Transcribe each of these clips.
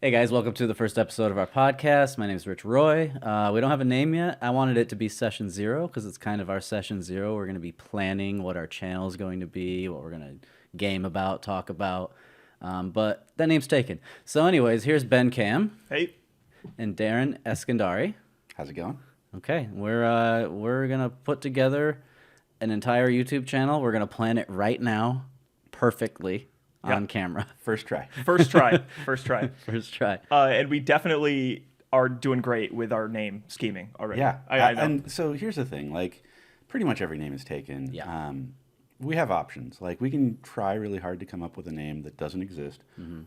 Hey guys, welcome to the first episode of our podcast. My name is Rich Roy. We don't have a name yet. I wanted it to be Session Zero because it's kind of our Session Zero. We're going to be planning what our channel is going to be, what we're going to game about, talk about. But that name's taken. So anyways, here's Ben Kamm Hey. and Darren Eskandari. How's it going? Okay, we're going to put together an entire YouTube channel. We're going to plan it right now perfectly on camera. First try. First try. First try. First try. And we definitely are doing great with our name scheming already. Yeah. I know. And so here's the thing. Like, pretty much every name is taken. Yeah. We have options. Like, we can try really hard to come up with a name that doesn't exist,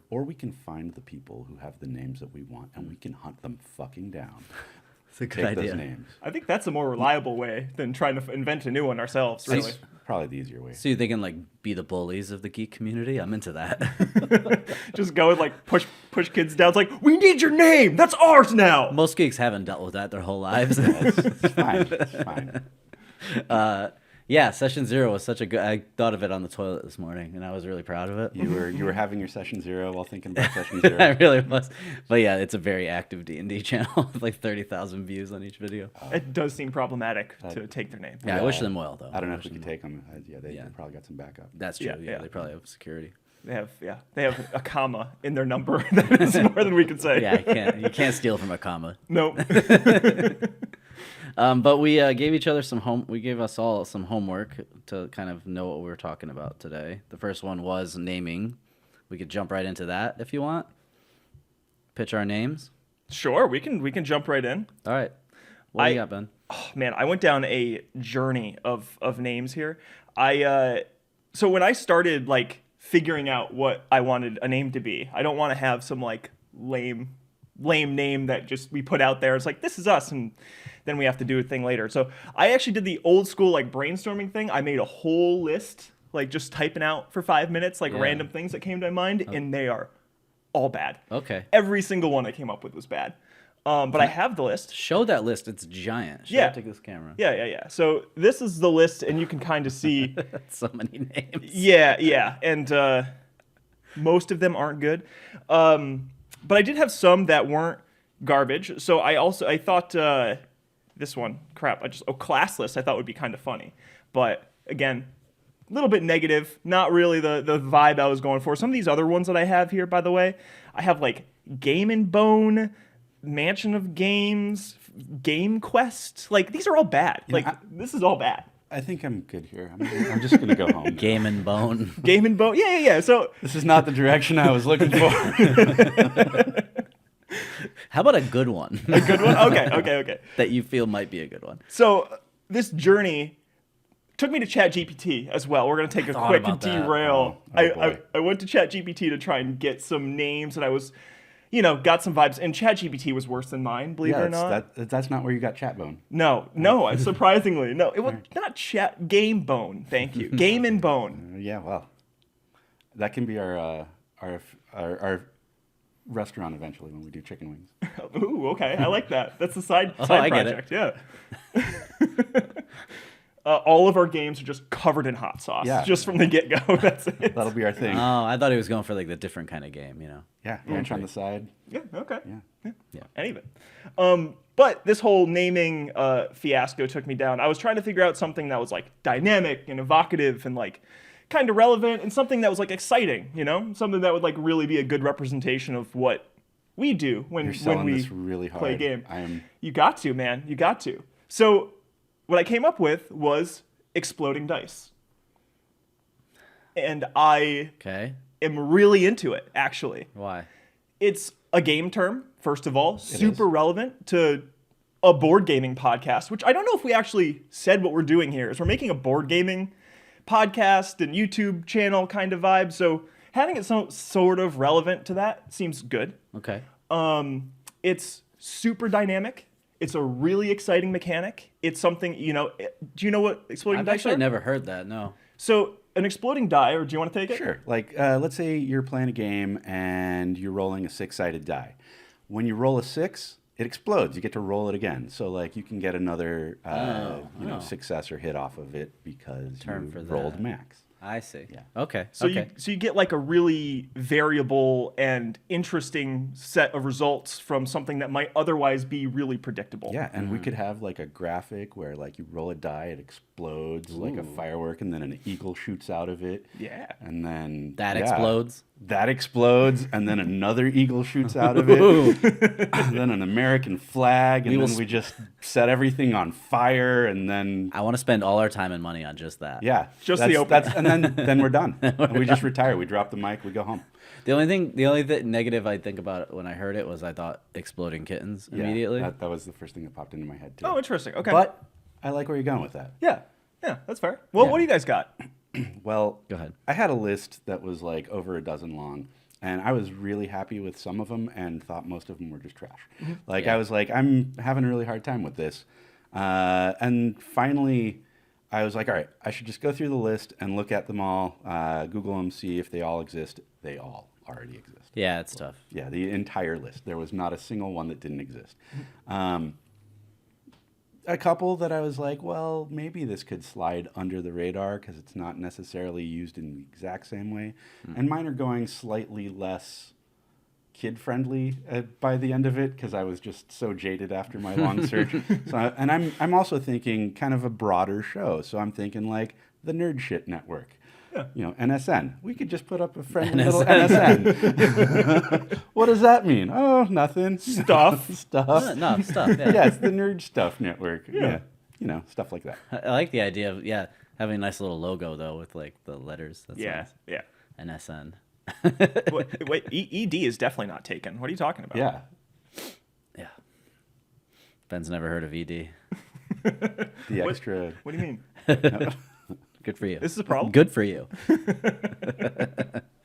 or we can find the people who have the names that we want, and we can hunt them fucking down. It's a good Take idea. those names. I think that's a more reliable way than trying to invent a new one ourselves, really. That's probably the easier way. So you thinking like be the bullies of the geek community? I'm into that. Just go and like push kids down. It's like, we need your name. That's ours now. Most geeks haven't dealt with that their whole lives. It's fine. It's fine. Yeah, Session Zero was such a good. I thought of it on the toilet this morning, and I was really proud of it. You were having your Session Zero while thinking about Session I Zero. really was. But yeah, it's a very active D&D channel with like 30,000 views on each video. It does seem problematic to take their name. Yeah, I wish them well though. I don't know if wish we could them take them. They Yeah. probably got some backup. That's true. Yeah, Yeah, yeah. they probably have security. They have a comma in their number. That is more than we can say. Yeah, you can't steal from a comma. Nope. But we gave each other we gave us all some homework to kind of know what we were talking about today. The first one was naming. We could jump right into that if you want. Pitch our names. Sure, we can jump right in. All right. What do you got, Ben? Oh, man, I went down a journey of names here. So when I started like figuring out what I wanted a name to be, I don't want to have some like lame name that just we put out there. It's like, this is us, and then we have to do a thing later. So I actually did the old school like brainstorming thing. I made a whole list, like just typing out for 5 minutes, like Yeah. random things that came to my mind, and they are all bad. Okay. Every single one I came up with was bad. But I have the list. Show that list. It's giant. Show Yeah. it to this camera. Yeah. So this is the list, and you can kind of see. That's so many names. Yeah, and most of them aren't good. But I did have some that weren't garbage. So I thought this one, class list I thought would be kind of funny. But again, a little bit negative, not really the vibe I was going for. Some of these other ones that I have here, by the way, I have like Game and Bone, Mansion of Games, Game Quest. Like, these are all bad. You know, This is all bad. I think I'm good here. I'm just going to go home. Game and Bone. Game and Bone. Yeah. So This is not the direction I was looking for. How about a good one? a good one? Okay. That you feel might be a good one. So this journey took me to ChatGPT as well. We're going to take a thought quick about that. derail. Oh, boy. I went to ChatGPT to try and get some names, and I was, got some vibes. And ChatGPT was worse than mine, believe it or not. That's not where you got Chatbone. No, surprisingly. No, it was not Game Bone, thank you. Game and Bone. Yeah, well, that can be our restaurant eventually when we do chicken wings. Ooh, okay. I like that. That's a side I get it. project. Yeah. All of our games are just covered in hot sauce, Yeah. just from the get-go. That's it. That'll be our thing. Oh, I thought he was going for like the different kind of game, Yeah, ranch on the side. Yeah, okay. Yeah. Any of it. But this whole naming fiasco took me down. I was trying to figure out something that was like dynamic and evocative and like kind of relevant, and something that was like exciting, something that would like really be a good representation of what we do when You're selling we this really hard. play a game. I am. You got to, man. You got to. So what I came up with was exploding dice. And I Okay. am really into it, actually. Why? It's a game term, first of all, super is. relevant to a board gaming podcast, which I don't know if we actually said what we're doing here, is we're making a board gaming podcast and YouTube channel kind of vibe. So having it sort of relevant to that seems good. Okay. It's super dynamic. It's a really exciting mechanic. It's something, do you know what exploding I've dice actually are? never heard that. No. So an exploding die, or do you want to take it? Sure. Like, let's say you're playing a game and you're rolling a 6-sided die. When you roll a 6, it explodes. You get to roll it again. So, like, you can get another, success or hit off of it because Term you for rolled that. max. I see. Yeah. Okay. So okay. you get like a really variable and interesting set of results from something that might otherwise be really predictable. Yeah, and we could have like a graphic where like you roll a die, it explodes like a firework, and then an eagle shoots out of it. Yeah. And then That explodes? That explodes, and then another eagle shoots out of it. And then an American flag, and then we just set everything on fire, and then I want to spend all our time and money on just that. yeah, Just the opening. and then we're done. And we just retire. We drop the mic. We go home. The only negative I think about it when I heard it was I thought exploding kittens Yeah, immediately. that was the first thing that popped into my head too. Oh, interesting. Okay. But I like where you're going with that. yeah, that's fair. Well, Yeah. what do you guys got? Well, Go ahead. I had a list that was like over a dozen long, and I was really happy with some of them and thought most of them were just trash. Like, Yeah. I was like, I'm having a really hard time with this. And finally, I was like, all right, I should just go through the list and look at them all, Google them, see if they all exist. They all already exist. Yeah, it's tough. Yeah, the entire list. There was not a single one that didn't exist. A couple that I was like, well, maybe this could slide under the radar because it's not necessarily used in the exact same way. And mine are going slightly less kid-friendly by the end of it because I was just so jaded after my long search. And I'm also thinking kind of a broader show. So I'm thinking like the Nerd Shit Network. Yeah. You know, NSN. We could just put up a friendly little NSN. What does that mean? Oh, nothing. Stuff. Stuff. No, stuff. Yeah. Yeah, it's the Nerd Stuff Network. Yeah. You know, stuff like that. I like the idea of having a nice little logo though with like the letters. That's Yeah. Yeah. nice. NSN. Wait, ED is definitely not taken. What are you talking about? Yeah. Yeah. Ben's never heard of ED. The extra. What do you mean? Good for you. This is a problem? Good for you. Proud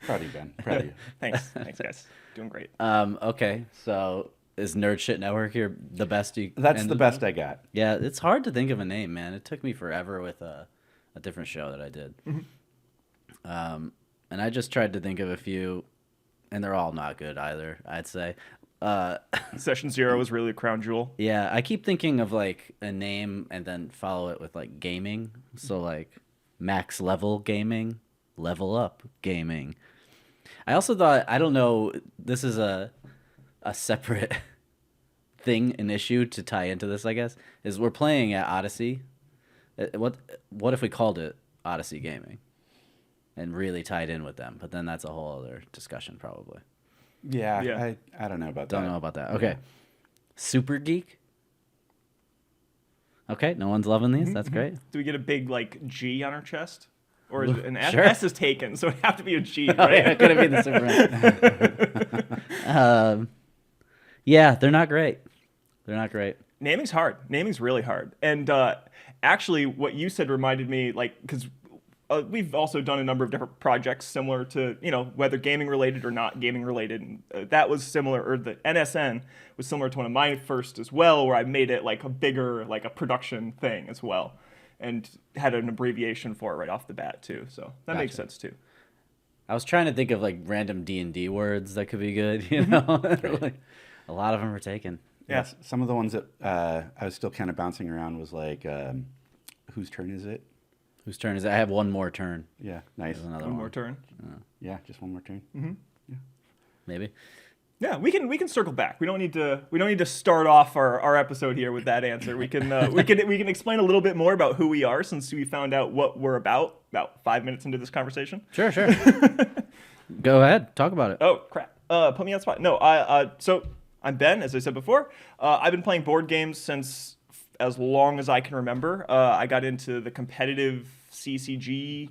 of you, Ben. Proud of you. Thanks, guys. Doing great. Okay, so is Nerd Shit Network here the best you? That's the ended best with? I got. Yeah, it's hard to think of a name, man. It took me forever with a different show that I did. And I just tried to think of a few, and they're all not good either, I'd say. Session 0 is really a crown jewel. Yeah, I keep thinking of like a name and then follow it with like gaming. So like max level gaming, level up gaming. I also thought, I don't know, this is a separate thing, an issue to tie into this, I guess, is we're playing at Odyssey. What if we called it Odyssey Gaming and really tied in with them? But then that's a whole other discussion probably. Yeah. Yeah. I don't know about Don't that. know about that. Okay. Super Geek. Okay, no one's loving these. That's great. Do we get a big like G on our chest? Or is it an S? Sure. S is taken, so it would have to be a G, Oh, yeah, right? it could have been the Superman. Yeah, they're not great. They're not great. Naming's hard. Naming's really hard. And actually, what you said reminded me, like, because we've also done a number of different projects similar to, you know, whether gaming related or not gaming related. And that was similar, or the NSN was similar to one of mine first as well, where I made it like a bigger, like a production thing as well, and had an abbreviation for it right off the bat too. So that makes sense too. I was trying to think of like random D&D words that could be good, you know? Like, a lot of them are taken. Yeah. Yes. Some of the ones that I was still kind of bouncing around was like, whose turn is it? Whose turn is it? I have one more turn. Yeah. Nice. There's another One one. more turn. Yeah. Just one more turn. Maybe. Yeah, we can circle back. We don't need to start off our episode here with that answer. We can we can explain a little bit more about who we are, since we found out what we're about 5 minutes into this conversation. Sure. Go ahead. Talk about it. Oh crap! Put me on the spot. No, so I'm Ben, as I said before. I've been playing board games since as long as I can remember. I got into the competitive CCG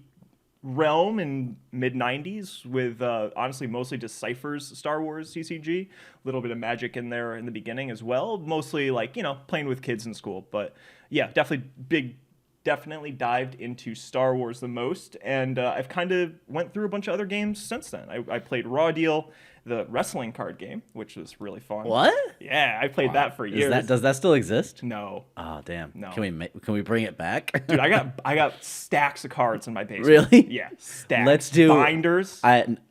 realm in mid-90s with honestly mostly just Cypher's Star Wars CCG, a little bit of Magic in there in the beginning as well, mostly like, you know, playing with kids in school. But yeah, definitely dived into Star Wars the most, and I've kind of went through a bunch of other games since then. I played Raw Deal, the wrestling card game, which was really fun. What? Yeah, I played that for years. Does that still exist? No. Oh, damn. No. Can we bring it back? Dude, I got stacks of cards in my basement. Really? Yeah, stacks. Let's do binders.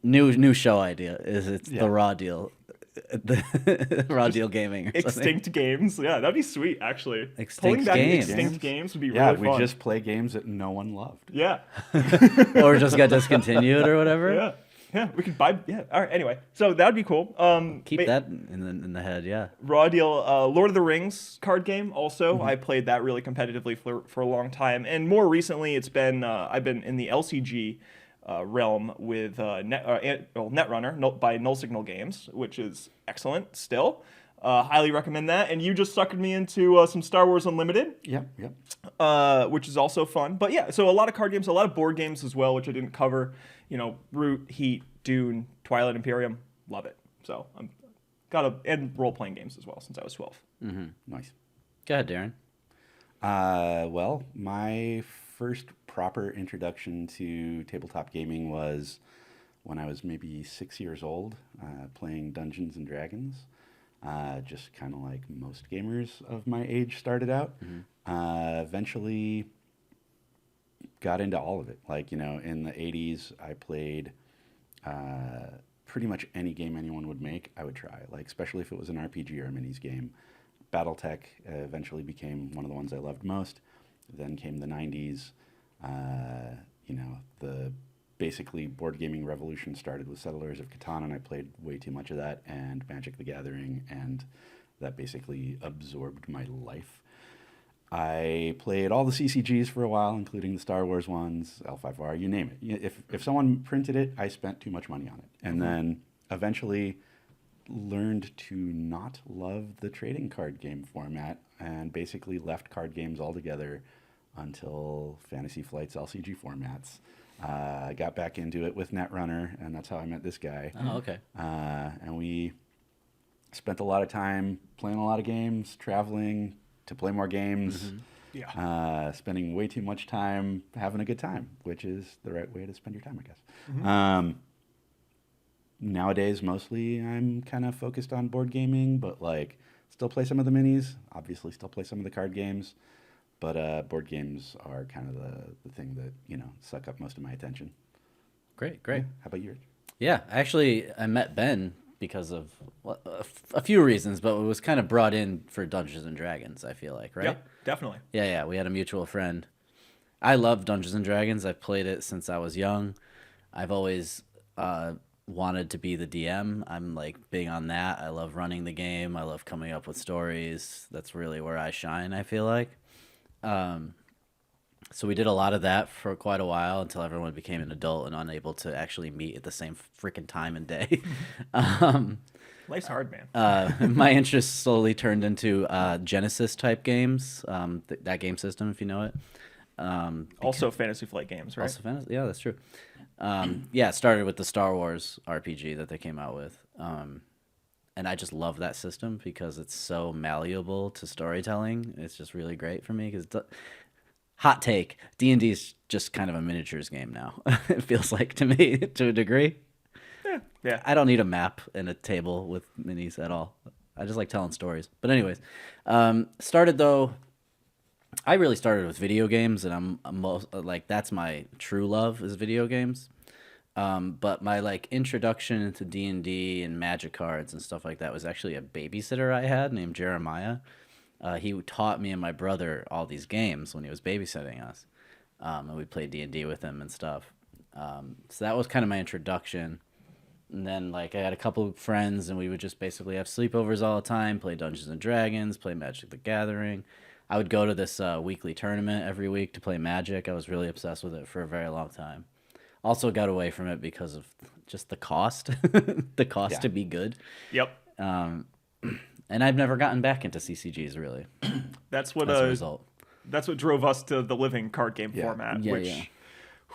new show idea. It's the Raw Deal. the Raw Deal Gaming or something. Extinct games. Yeah, that'd be sweet, actually. Extinct Pulling back games. extinct games would be Yeah, really we fun. just play games that no one loved. Yeah. Or just got discontinued or whatever. Yeah. Yeah, we could buy. Yeah. All right. Anyway, so that would be cool. Keep that in the head, yeah. Raw Deal, Lord of the Rings card game. Also, I played that really competitively for a long time, and more recently, it's been I've been in the LCG realm with Netrunner by Null Signal Games, which is excellent. Still, highly recommend that. And you just suckered me into some Star Wars Unlimited. Yep. Which is also fun. But yeah, so a lot of card games, a lot of board games as well, which I didn't cover. You know, Root, Heat, Dune, Twilight Imperium, love it. So and role playing games as well since I was 12. Nice. Go ahead, Darren. Well, my first proper introduction to tabletop gaming was when I was maybe 6 years old, playing Dungeons and Dragons. Just kind of like most gamers of my age started out. Eventually got into all of it. Like, you know, in the 80s, I played pretty much any game anyone would make, I would try. Like, especially if it was an RPG or a minis game. Battletech eventually became one of the ones I loved most. Then came the 90s. You know, the basically board gaming revolution started with Settlers of Catan, and I played way too much of that, and Magic the Gathering, and that basically absorbed my life. I played all the CCGs for a while, including the Star Wars ones, L5R, you name it. If someone printed it, I spent too much money on it. And then eventually learned to not love the trading card game format and basically left card games altogether until Fantasy Flight's LCG formats. I got back into it with Netrunner, and that's how I met this guy. Oh, okay. And we spent a lot of time playing a lot of games, traveling to play more games, spending way too much time having a good time, which is the right way to spend your time, I guess. Nowadays, mostly I'm kind of focused on board gaming, but like still play some of the minis, obviously still play some of the card games, but board games are kind of the thing that, you know, suck up most of my attention. Great. How about yours? Yeah, actually, I met Ben because of a few reasons, but it was kind of brought in for Dungeons and Dragons, I feel like, right? Yeah, definitely. Yeah, we had a mutual friend. I love Dungeons and Dragons. I've played it since I was young. I've always wanted to be the DM. I'm like big on that. I love running the game. I love coming up with stories. That's really where I shine, I feel like. So we did a lot of that for quite a while until everyone became an adult and unable to actually meet at the same freaking time and day. Life's hard, man. My interest slowly turned into Genesis type games, that game system, if you know it. Also Fantasy Flight games, right? Also fantasy, yeah, that's true. Yeah, it started with the Star Wars RPG that they came out with. And I just love that system because it's so malleable to storytelling. It's just really great for me because hot take, D&D is just kind of a miniatures game now. It feels like to me, to a degree. Yeah. I don't need a map and a table with minis at all. I just like telling stories. But anyways, I really started with video games, and I'm most like that's my true love is video games. But my like introduction into D&D and Magic cards and stuff like that was actually a babysitter I had named Jeremiah. He taught me and my brother all these games when he was babysitting us, and we played D&D with him and stuff. So that was kind of my introduction. And then like I had a couple of friends, and we would just basically have sleepovers all the time, play Dungeons and Dragons, play Magic the Gathering. I would go to this weekly tournament every week to play Magic. I was really obsessed with it for a very long time. Also got away from it because of just the cost, to be good. Yep. And I've never gotten back into CCGs really. That's what As a result. That's what drove us to the living card game format. Yeah, which yeah.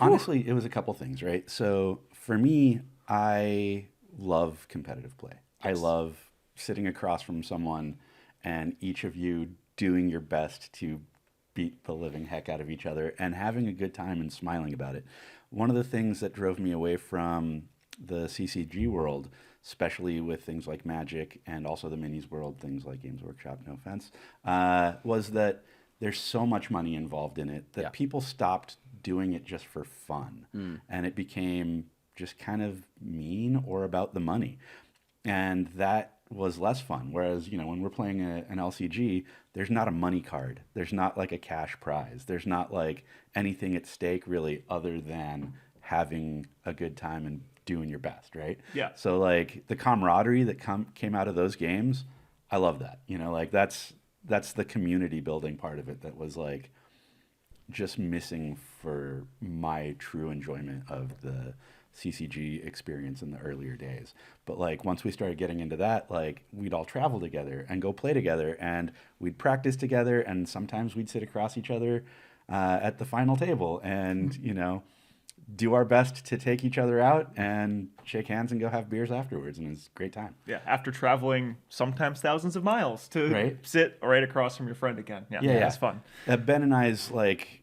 Honestly, it was a couple things, right? So for me, I love competitive play. I love sitting across from someone and each of you doing your best to beat the living heck out of each other and having a good time and smiling about it. One of the things that drove me away from the CCG world, especially with things like Magic and also the minis world, things like Games Workshop, no offense, was that there's so much money involved in it that people stopped doing it just for fun. And it became just kind of mean or about the money. And that was less fun. Whereas, when we're playing an LCG, there's not a money card. There's not like a cash prize. There's not like anything at stake really other than having a good time and doing your best, right? Yeah. So like the camaraderie that came out of those games, I love that. Like that's the community building part of it that was like just missing for my true enjoyment of the CCG experience in the earlier days. But like once we started getting into that, like we'd all travel together and go play together, and we'd practice together, and sometimes we'd sit across each other at the final table and do our best to take each other out and shake hands and go have beers afterwards, and it's a great time. Yeah, after traveling sometimes thousands of miles to Right. sit right across from your friend again. Yeah, Yeah. that's fun. Ben and I's like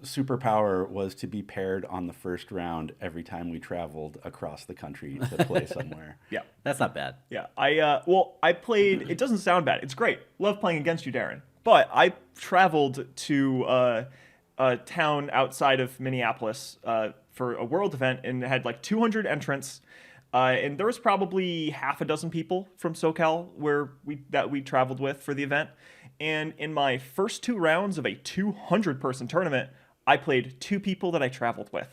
superpower was to be paired on the first round every time we traveled across the country to play somewhere. Yeah. That's not bad. Yeah, I played. It doesn't sound bad. It's great. Love playing against you, Darren. But I traveled to a town outside of Minneapolis for a world event, and it had like 200 entrants. And there was probably half a dozen people from SoCal that we traveled with for the event. And in my first 2 rounds of a 200-person tournament, I played 2 people that I traveled with.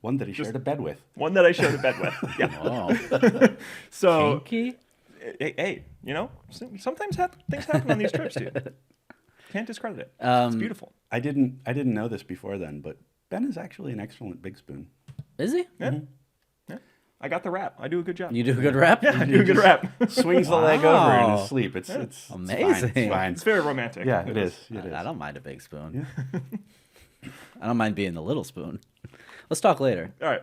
One that he shared a bed with. One that I shared a bed with. Yeah. Oh, So kinky? hey, sometimes things happen on these trips, dude. Can't discredit it. It's beautiful. I didn't know this before then, but Ben is actually an excellent big spoon. Is he? Yeah. Yeah. I got the rap. I do a good job. You do a good rap? Yeah, I do a good rap. Swings the leg over in Wow. his sleep. It's Amazing. It's fine. It's very romantic. Yeah, it is. It is. I don't mind a big spoon. I don't mind being the little spoon. Let's talk later. All right.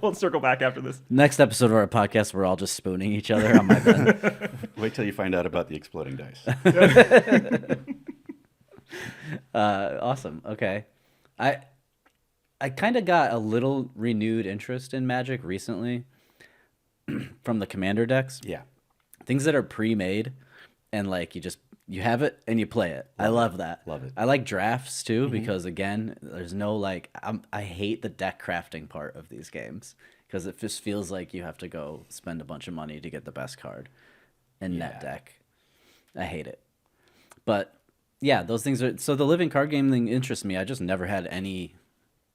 We'll circle back after this. Next episode of our podcast, we're all just spooning each other on my bed. Wait till you find out about the exploding dice. Awesome. Okay. I kind of got a little renewed interest in Magic recently from the commander decks. Yeah. Things that are pre-made and like you have it and you play it. I love that. Love it. I like drafts too because again, there's no like I hate the deck crafting part of these games because it just feels like you have to go spend a bunch of money to get the best card in net deck. I hate it. But yeah, those things are so the living card game thing interests me. I just never had any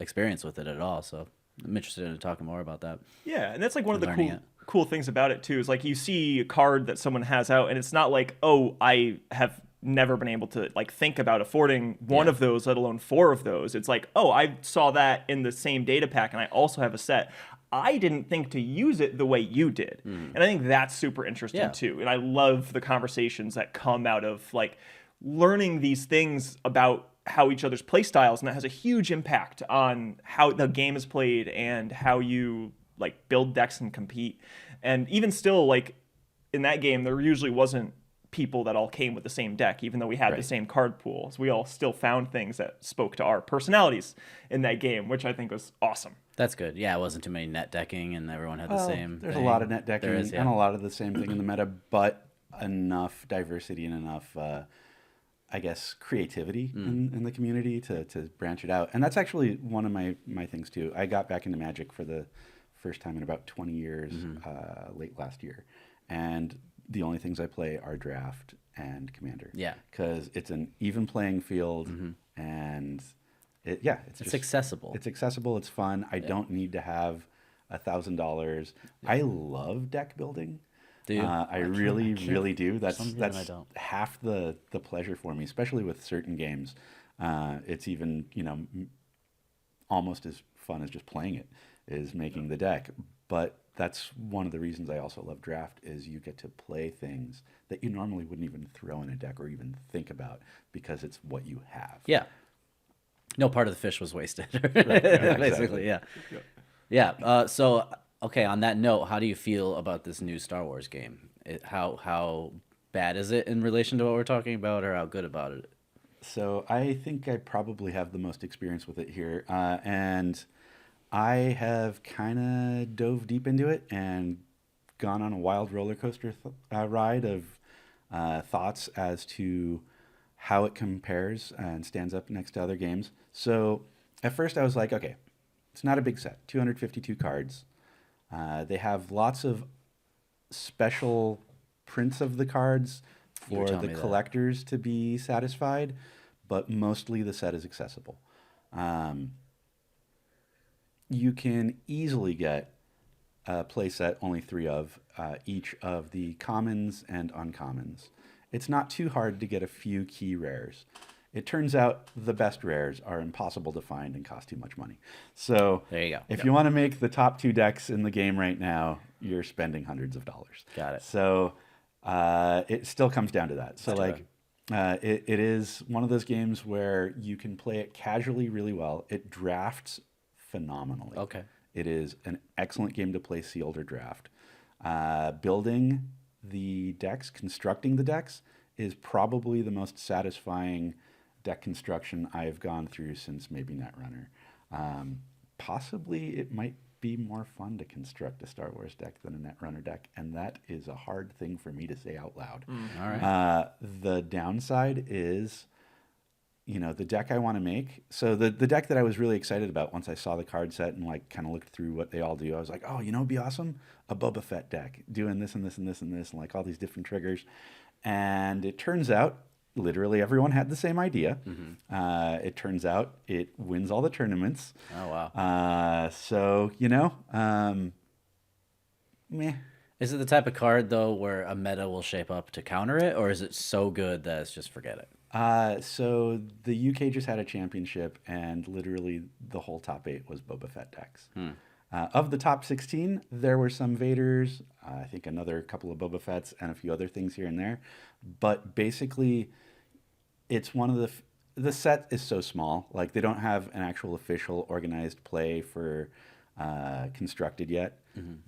experience with it at all, so I'm interested in talking more about that. Yeah, and that's like one of the Learning cool things about it too is like you see a card that someone has out and it's not like, oh, I have never been able to like think about affording one of those, let alone 4 of those. It's like, oh, I saw that in the same data pack and I also have a set. I didn't think to use it the way you did. And I think that's super interesting too. And I love the conversations that come out of like learning these things about how each other's play styles, and that has a huge impact on how the game is played and how you like build decks and compete. And even still, like in that game, there usually wasn't people that all came with the same deck, even though we had the same card pool. So we all still found things that spoke to our personalities in that game, which I think was awesome. That's good. Yeah, it wasn't too many net decking and everyone had the same There's thing. a lot of net decking There is, and a lot of the same thing in the meta, but enough diversity and enough, I guess, creativity in the community to branch it out. And that's actually one of my things too. I got back into Magic for the first time in about 20 years late last year. And the only things I play are Draft and Commander. Yeah. Because it's an even playing field and it's just accessible. It's accessible. It's fun. I don't need to have $1,000. I love deck building. Do you? I really do. That's some reason I don't. half the pleasure for me, especially with certain games. It's even almost as fun as just playing it is making the deck. But that's one of the reasons I also love Draft is you get to play things that you normally wouldn't even throw in a deck or even think about because it's what you have. Yeah. No part of the fish was wasted. exactly. Basically, yeah. Yeah. So, okay, on that note, how do you feel about this new Star Wars game? How bad is it in relation to what we're talking about, or how good about it? So I think I probably have the most experience with it here. And I have kind of dove deep into it and gone on a wild roller coaster ride of thoughts as to how it compares and stands up next to other games. So at first I was like, okay, it's not a big set, 252 cards. They have lots of special prints of the cards You were for telling the me that. collectors to be satisfied, but mostly the set is accessible. Um, you can easily get a playset, only 3 of each of the commons and uncommons. It's not too hard to get a few key rares. It turns out the best rares are impossible to find and cost too much money. So There you go. if you want to make the top 2 decks in the game right now, you're spending hundreds of dollars. Got it. So it still comes down to that. So That's it is one of those games where you can play it casually really well. It drafts phenomenally. Okay. It is an excellent game to play sealed or draft. Building the decks, constructing the decks, is probably the most satisfying deck construction I've gone through since maybe Netrunner. Possibly it might be more fun to construct a Star Wars deck than a Netrunner deck, and that is a hard thing for me to say out loud. All right. The downside is, the deck I want to make. So the deck that I was really excited about once I saw the card set and like kind of looked through what they all do, I was like, oh, it'd be awesome, a Boba Fett deck doing this and this and this and this and like all these different triggers. And it turns out literally everyone had the same idea. It turns out it wins all the tournaments. Oh, wow. So meh. Is it the type of card, though, where a meta will shape up to counter it, or is it so good that it's just forget it? So the UK just had a championship, and literally the whole top 8 was Boba Fett decks. Of the top 16, there were some Vaders, I think another couple of Boba Fetts, and a few other things here and there. But basically, it's one of the set is so small. Like, they don't have an actual official organized play for constructed yet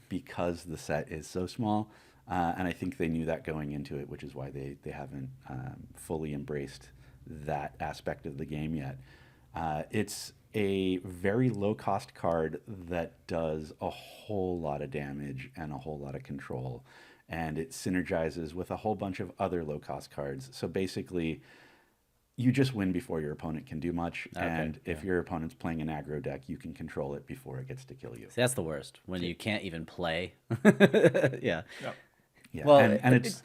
because the set is so small. And I think they knew that going into it, which is why they haven't fully embraced that aspect of the game yet. It's a very low-cost card that does a whole lot of damage and a whole lot of control. And it synergizes with a whole bunch of other low-cost cards. So basically, you just win before your opponent can do much. Okay, And if your opponent's playing an aggro deck, you can control it before it gets to kill you. See, that's the worst, when you can't even play. Yeah. Yep. Yeah, Well, and it's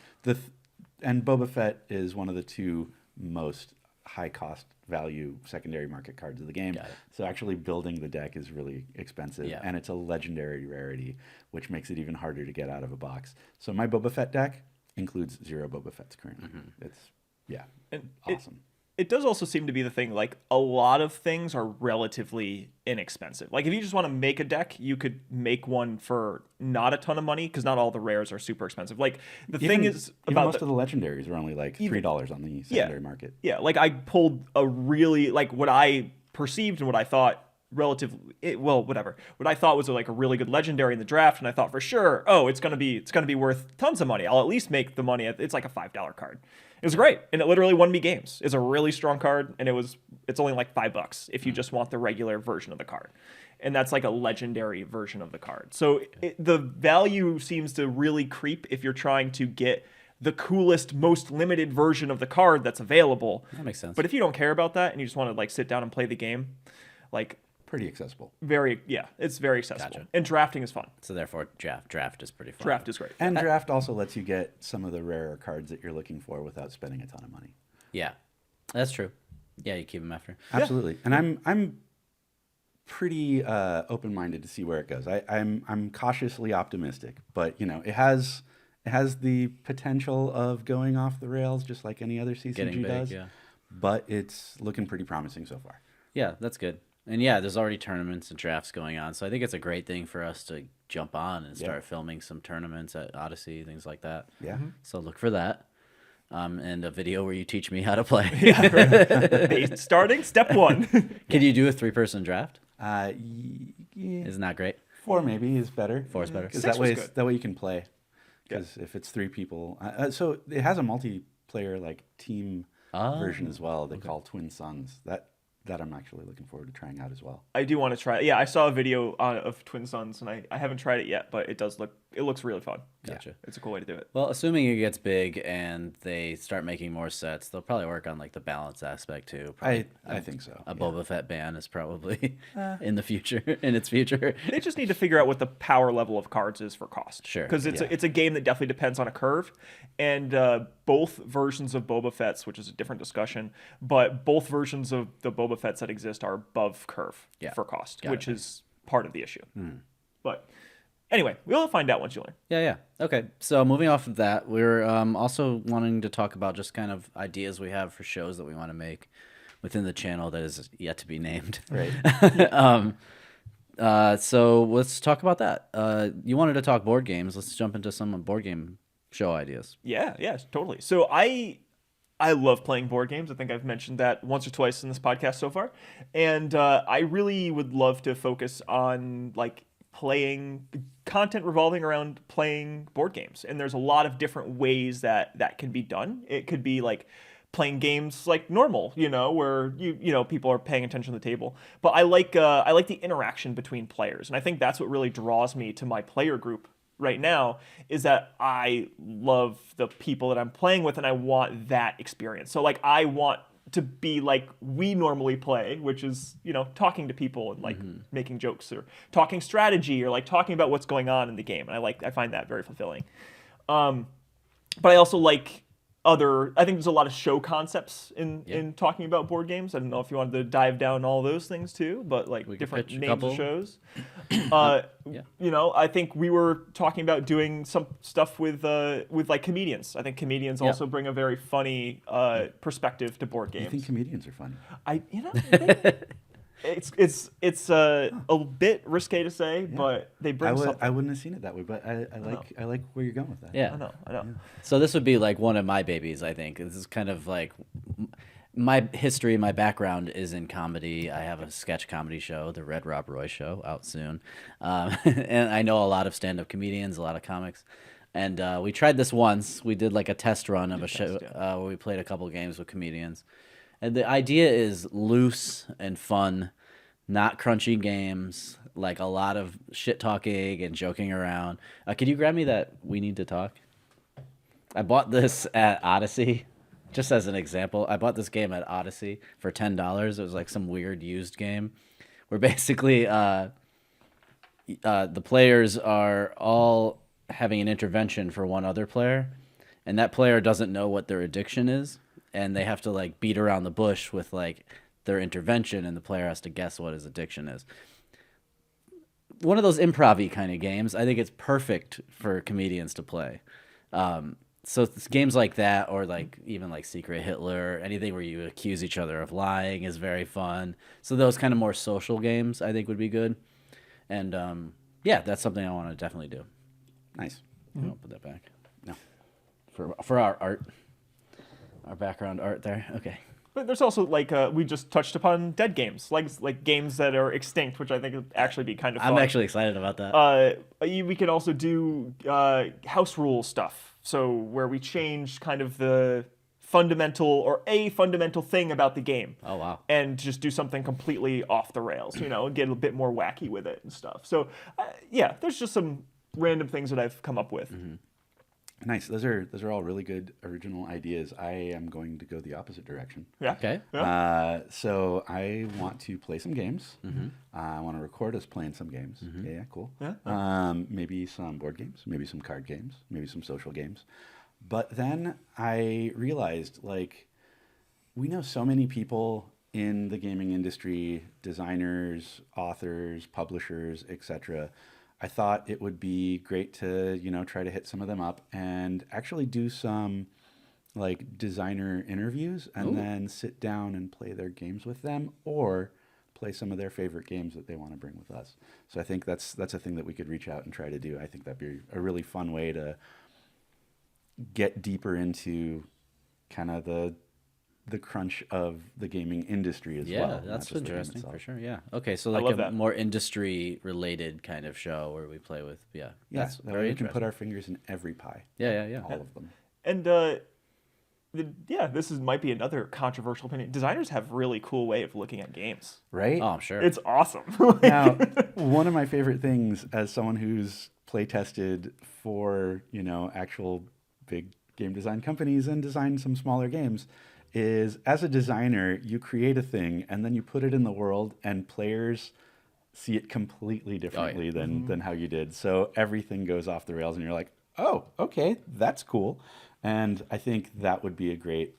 and Boba Fett is one of the 2 most high cost value secondary market cards of the game. Got it. So actually building the deck is really expensive, Yeah. and it's a legendary rarity, which makes it even harder to get out of a box. So my Boba Fett deck includes 0 Boba Fetts currently. It's And awesome. it does also seem to be the thing, like, a lot of things are relatively inexpensive. Like, if you just want to make a deck, you could make one for not a ton of money, because not all the rares are super expensive. Like, the thing is even about most of the legendaries are only like $3 on the secondary market. Yeah, like, I pulled a really, like, what I perceived and what I thought whatever. What I thought was like a really good legendary in the draft, and I thought for sure, oh, it's gonna be worth tons of money. I'll at least make the money. It's like a $5 card. It was great, and it literally won me games. It's a really strong card, and it's only like $5 if you just want the regular version of the card, and that's like a legendary version of the card. So the value seems to really creep if you're trying to get the coolest, most limited version of the card that's available. That makes sense. But if you don't care about that and you just want to like sit down and play the game, like, Pretty accessible. it's very accessible. Gotcha. And drafting is fun. So therefore, draft is pretty fun. Draft is great. And draft also lets you get some of the rarer cards that you're looking for without spending a ton of money. Yeah, that's true. Yeah, you keep them after. Absolutely. And I'm pretty open-minded to see where it goes. I'm cautiously optimistic, but it has the potential of going off the rails just like any other CCG Getting big, does. yeah. But it's looking pretty promising so far. Yeah, that's good. And yeah, there's already tournaments and drafts going on, so I think it's a great thing for us to jump on and start filming some tournaments at Odyssey, things like that. Yeah. So look for that. And a video where you teach me how to play. Starting step 1. Can you do a 3-person draft? Yeah, Isn't that great? 4 maybe is better. 4 is better. Because 6 was good. that way you can play. Because if it's 3 people, so it has a multiplayer like team version as well. They call Twin Suns. That I'm actually looking forward to trying out as well. I do want to try it. Yeah, I saw a video of Twin Suns, and I haven't tried it yet, but it does look it looks really fun. Gotcha. It's a cool way to do it. Well, assuming it gets big and they start making more sets, they'll probably work on like the balance aspect too. Probably I think so. a Boba Fett ban is probably in its future. They just need to figure out what the power level of cards is for cost. Sure. Because it's a game that definitely depends on a curve, and both versions of Boba Fett's, which is a different discussion, but both versions of the Boba Fett's that exist are above curve for cost, which is part of the issue. But anyway, we'll find out once you learn. Yeah. Okay. So moving off of that, we're also wanting to talk about just kind of ideas we have for shows that we want to make within the channel that is yet to be named. Right. So let's talk about that. You wanted to talk board games. Let's jump into some board game show ideas. Yeah, totally. So I love playing board games. I think I've mentioned that once or twice in this podcast so far. And I really would love to focus on like playing content revolving around playing board games. And there's a lot of different ways that can be done. It could be like playing games like normal, where people are paying attention to the table. But I like the interaction between players. And I think that's what really draws me to my player group right now, is that I love the people that I'm playing with and I want that experience. So like I want to be like we normally play, which is, talking to people and like making jokes or talking strategy or like talking about what's going on in the game. And I find that very fulfilling. But I also like I think there's a lot of show concepts in talking about board games. I don't know if you wanted to dive down all those things too, but like different names of shows. I think we were talking about doing some stuff with like comedians. I think comedians also bring a very funny perspective to board games. You think comedians are funny? It's a bit risque to say, but they bring something. I wouldn't have seen it that way, but I like where you're going with that. Yeah. I know. Yeah. So this would be like one of my babies, I think. This is kind of like my history, my background is in comedy. I have a sketch comedy show, the Red Rob Roy Show, out soon. And I know a lot of stand-up comedians, a lot of comics. And we tried this once. We did like a test run of a show where we played a couple games with comedians. And the idea is loose and fun, not crunchy games, like a lot of shit talking and joking around. Could you grab me that We Need to Talk? I bought this at Odyssey, just as an example. I bought this game at Odyssey for $10. It was like some weird used game where basically the players are all having an intervention for one other player, and that player doesn't know what their addiction is. And they have to like beat around the bush with like their intervention, and the player has to guess what his addiction is. One of those improv-y kind of games. I think it's perfect for comedians to play. So it's games like that, or like even like Secret Hitler, anything where you accuse each other of lying is very fun. So those kind of more social games I think would be good. And that's something I want to definitely do. Nice. I'll put that back. No. For our art. Our background art there. Okay. But there's also like we just touched upon dead games, like games that are extinct, which I think would actually be kind of fun. I'm actually excited about that. We can also do house rule stuff, so where we change kind of the fundamental thing about the game. Oh wow. And just do something completely off the rails, get a bit more wacky with it and stuff. So there's just some random things that I've come up with. Mm-hmm. Nice. Those are all really good original ideas. I am going to go the opposite direction. Yeah. Okay. Yeah. So I want to play some games. I want to record us playing some games. Yeah, cool. Yeah. Maybe some board games, maybe some card games, maybe some social games. But then I realized, like, we know so many people in the gaming industry, designers, authors, publishers, etc. I thought it would be great to, try to hit some of them up and actually do some like designer interviews and then sit down and play their games with them, or play some of their favorite games that they want to bring with us. So I think that's a thing that we could reach out and try to do. I think that'd be a really fun way to get deeper into kind of the crunch of the gaming industry as well. Yeah, that's interesting for sure. Yeah. Okay, so I like love a that. more industry related kind of show where we play with that's that way very we can interesting. put our fingers in every pie. Yeah. All of them. And this might be another controversial opinion. Designers have really cool way of looking at games. Right? Oh, I'm sure. It's awesome. Now, one of my favorite things as someone who's play tested for, actual big game design companies and designed some smaller games is as a designer, you create a thing and then you put it in the world and players see it completely differently than how you did. So everything goes off the rails and you're like, oh, okay, that's cool. And I think that would be a great,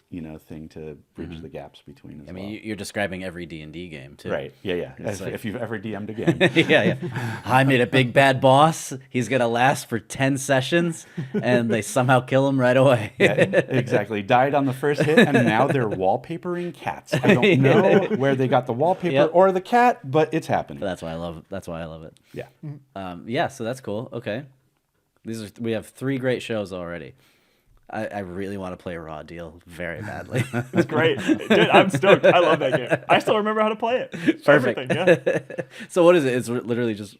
thing to bridge the gaps between as I well. mean, you're describing every D&D game too. Right. Yeah. It's like- if you've ever DM'd a game. Yeah. I made a big bad boss. He's gonna last for 10 sessions, and they somehow kill him right away. Yeah, exactly. Died on the first hit, and now they're wallpapering cats. I don't know where they got the wallpaper Yep. or the cat, but it's happening. That's why I love it. That's why I love it. Yeah. Yeah. So that's cool. Okay. We have 3 great shows already. I really want to play Raw Deal very badly. It's great. Dude, I'm stoked. I love that game. I still remember how to play it. Perfect. Everything, yeah. So what is it? It's literally just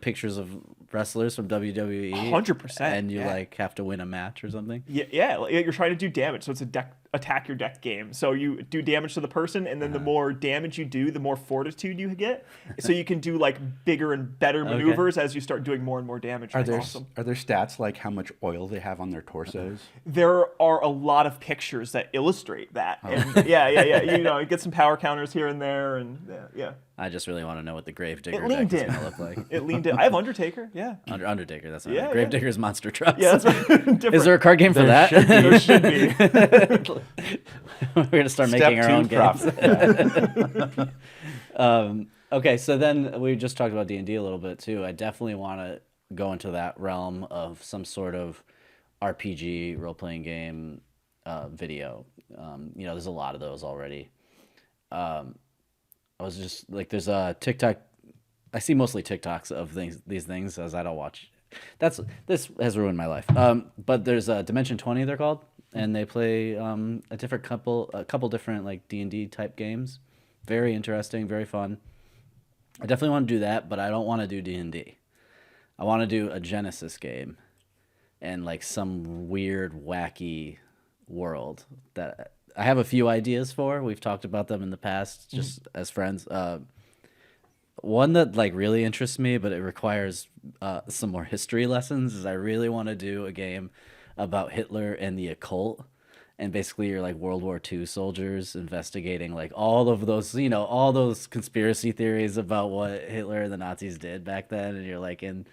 pictures of wrestlers from WWE. 100%, And you yeah. have to win a match or something. Yeah, like, you're trying to do damage, so it's a attack your deck game. So you do damage to the person, and then the more damage you do, the more fortitude you get. So you can do like bigger and better maneuvers as you start doing more and more damage. Are That's there awesome. are there stats like how much oil they have on their torsos? There are a lot of pictures that illustrate that. And yeah. Get some power counters here and there, and yeah. I just really want to know what the Gravedigger It deck leaned is in. going to look like. It leaned in. I have Undertaker. Yeah. Undertaker, that's not Yeah, right. yeah. Gravedigger's Monster Trucks. Yeah, that's different. Is there a card game for that? There should be. We're going to start Step making our 2, own games. profit. Okay, so then we just talked about D&D a little bit too. I definitely want to go into that realm of some sort of RPG, role-playing game, video. There's a lot of those already. I was just like, there's a TikTok. I see mostly TikToks of these things as I don't watch. This has ruined my life. But there's Dimension 20, they're called, and they play a couple different like D&D type games. Very interesting, very fun. I definitely want to do that, but I don't want to do D&D. I want to do a Genesis game and like some weird, wacky world that I have a few ideas for. We've talked about them in the past, just as friends. One that like really interests me, but it requires some more history lessons, is I really want to do a game about Hitler and the occult. And basically you're like World War II soldiers investigating like all of those, all those conspiracy theories about what Hitler and the Nazis did back then. And you're like in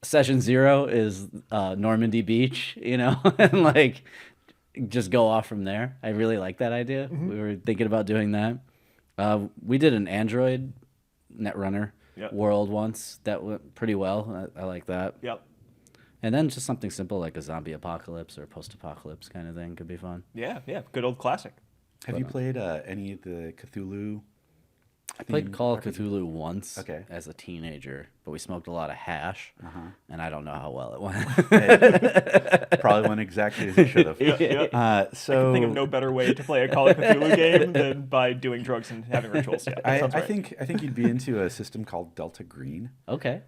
session 0 is Normandy Beach, and like just go off from there. I really like that idea. We were thinking about doing that. We did an Android Netrunner world once that went pretty well. I like that. Yep. And then just something simple like a zombie apocalypse or post-apocalypse kind of thing could be fun. Yeah. Good old classic. Have you played any of the Cthulhu? I played Call of Cthulhu once Okay. as a teenager, but we smoked a lot of hash, and I don't know how well it went. Probably went exactly as it should have. I can think of no better way to play a Call of Cthulhu game than by doing drugs and having rituals. Yeah, that sounds I right. think you'd be into a system called Delta Green. Okay.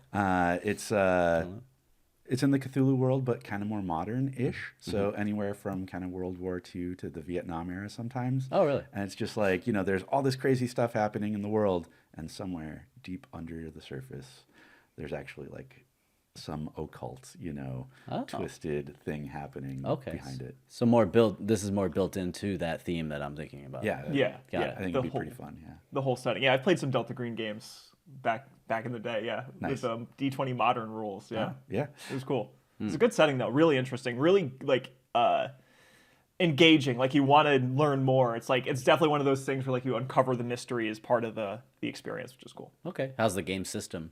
It's in the Cthulhu world, but kind of more modern-ish. So anywhere from kind of World War II to the Vietnam era sometimes. Oh, really? And it's just like, there's all this crazy stuff happening in the world, and somewhere deep under the surface, there's actually like some occult, twisted thing happening behind it. So this is more built into that theme that I'm thinking about. Yeah. Got it. I think it'd be pretty fun, yeah. The whole setting. Yeah, I played some Delta Green games back in the day. Yeah, Nice. with D20 modern rules. Yeah, Yeah. it was cool. It's a good setting though. Really interesting. Really like engaging. Like you want to learn more. It's definitely one of those things where like you uncover the mystery as part of the experience, which is cool. Okay. How's the game system?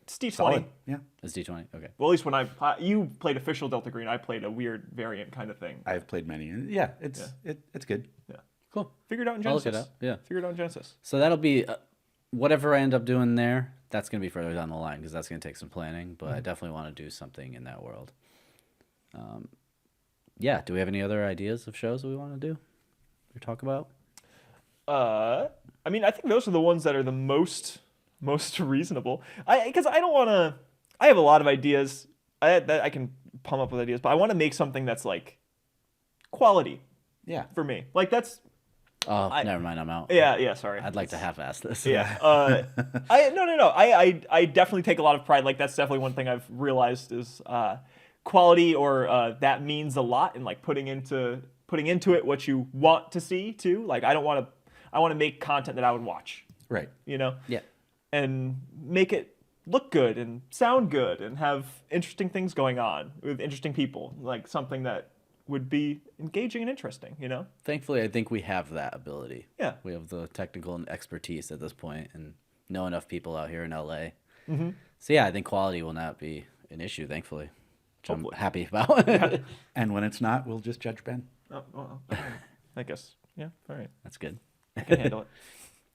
It's D20. Solid. Yeah. It's D20. Okay. Well, at least when you played official Delta Green, I played a weird variant kind of thing. I've played many, and yeah, it's good. Yeah. Cool. Figured out in I'll Genesis. look it up. Yeah. Figured out in Genesis. So that'll be whatever I end up doing there. That's going to be further down the line because that's going to take some planning. But I definitely want to do something in that world. Yeah. Do we have any other ideas of shows that we want to do or talk about? I mean, I think those are the ones that are the most reasonable. Because I don't want to. I have a lot of ideas. I can pump up with ideas, but I want to make something that's like quality Yeah. for me. Like that's Oh, never mind. I'm out. yeah. Sorry, I'd like to half-ass this. yeah. No. I definitely take a lot of pride. Like that's definitely one thing I've realized is quality, or that means a lot in like putting into it what you want to see too. Like I want to make content that I would watch, Right. you know, Yeah. and make it look good and sound good and have interesting things going on with interesting people, like something that would be engaging and interesting, you know? Thankfully, I think we have that ability. Yeah. We have the technical and expertise at this point and know enough people out here in LA. Mm-hmm. So, yeah, I think quality will not be an issue, thankfully, which Hopefully. I'm happy about. And when it's not, we'll just judge Ben. Oh, well, I guess. Yeah, all right. That's good. I can handle it.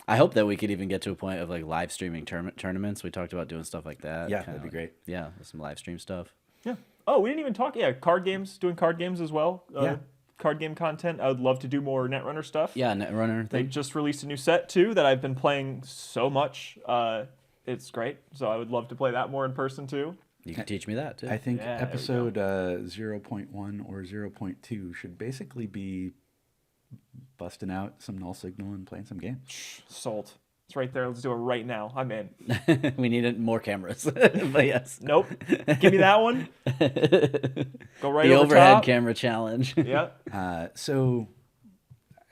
I hope that we could even get to a point of like live streaming tournaments. We talked about doing stuff like that. Yeah, Kinda that'd be great. Yeah, some live stream stuff. Yeah. Oh, we didn't even talk. Yeah, doing card games as well. Yeah. Card game content. I would love to do more Netrunner stuff. Yeah, Netrunner They thing. just released a new set too that I've been playing so much. It's great. So I would love to play that more in person too. You can teach me that too. I think Yeah, there we episode 0.1 or 0.2 should basically be busting out some null signal and playing some games. Sold. It's right there. Let's do it right now. I'm in. We need more cameras. But yes. Nope. Give me that one. Go right The over overhead top. camera challenge. Yeah. So,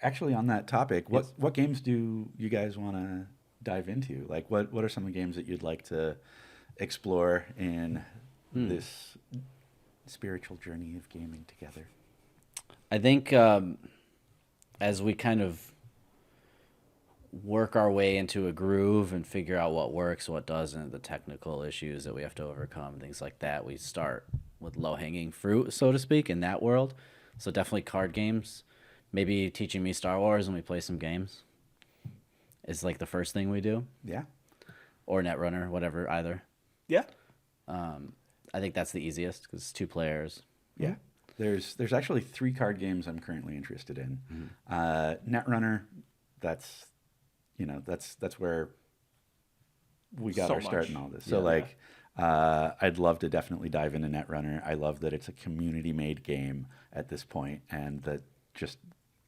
actually, on that topic, what games do you guys want to dive into? Like, what are some of the games that you'd like to explore in this spiritual journey of gaming together? I think as we kind of work our way into a groove and figure out what works, what doesn't, the technical issues that we have to overcome, things like that, we start with low-hanging fruit, so to speak, in that world. So definitely card games. Maybe teaching me Star Wars and we play some games is like the first thing we do. Yeah. Or Netrunner, whatever, either. Yeah. I think that's the easiest because it's 2 players. Yeah. There's actually 3 card games I'm currently interested in. Netrunner, that's where we got So our start in much. all this. Yeah. So I'd love to definitely dive into Netrunner. I love that it's a community-made game at this point, and that just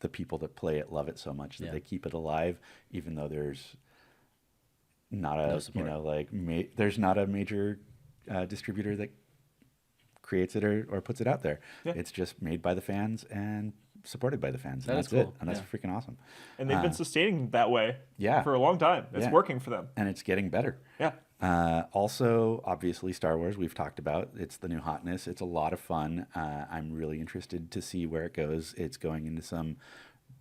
the people that play it love it so much that Yeah. they keep it alive, even though there's not a No support. there's not a major distributor that creates it or puts it out there. Yeah. It's just made by the fans and supported by the fans, and That is that's cool. it. And that's Yeah. freaking awesome. And they've been sustaining that way Yeah. for a long time. It's Yeah. working for them. And it's getting better. Yeah. Also, obviously, Star Wars, we've talked about. It's the new hotness. It's a lot of fun. I'm really interested to see where it goes. It's going into some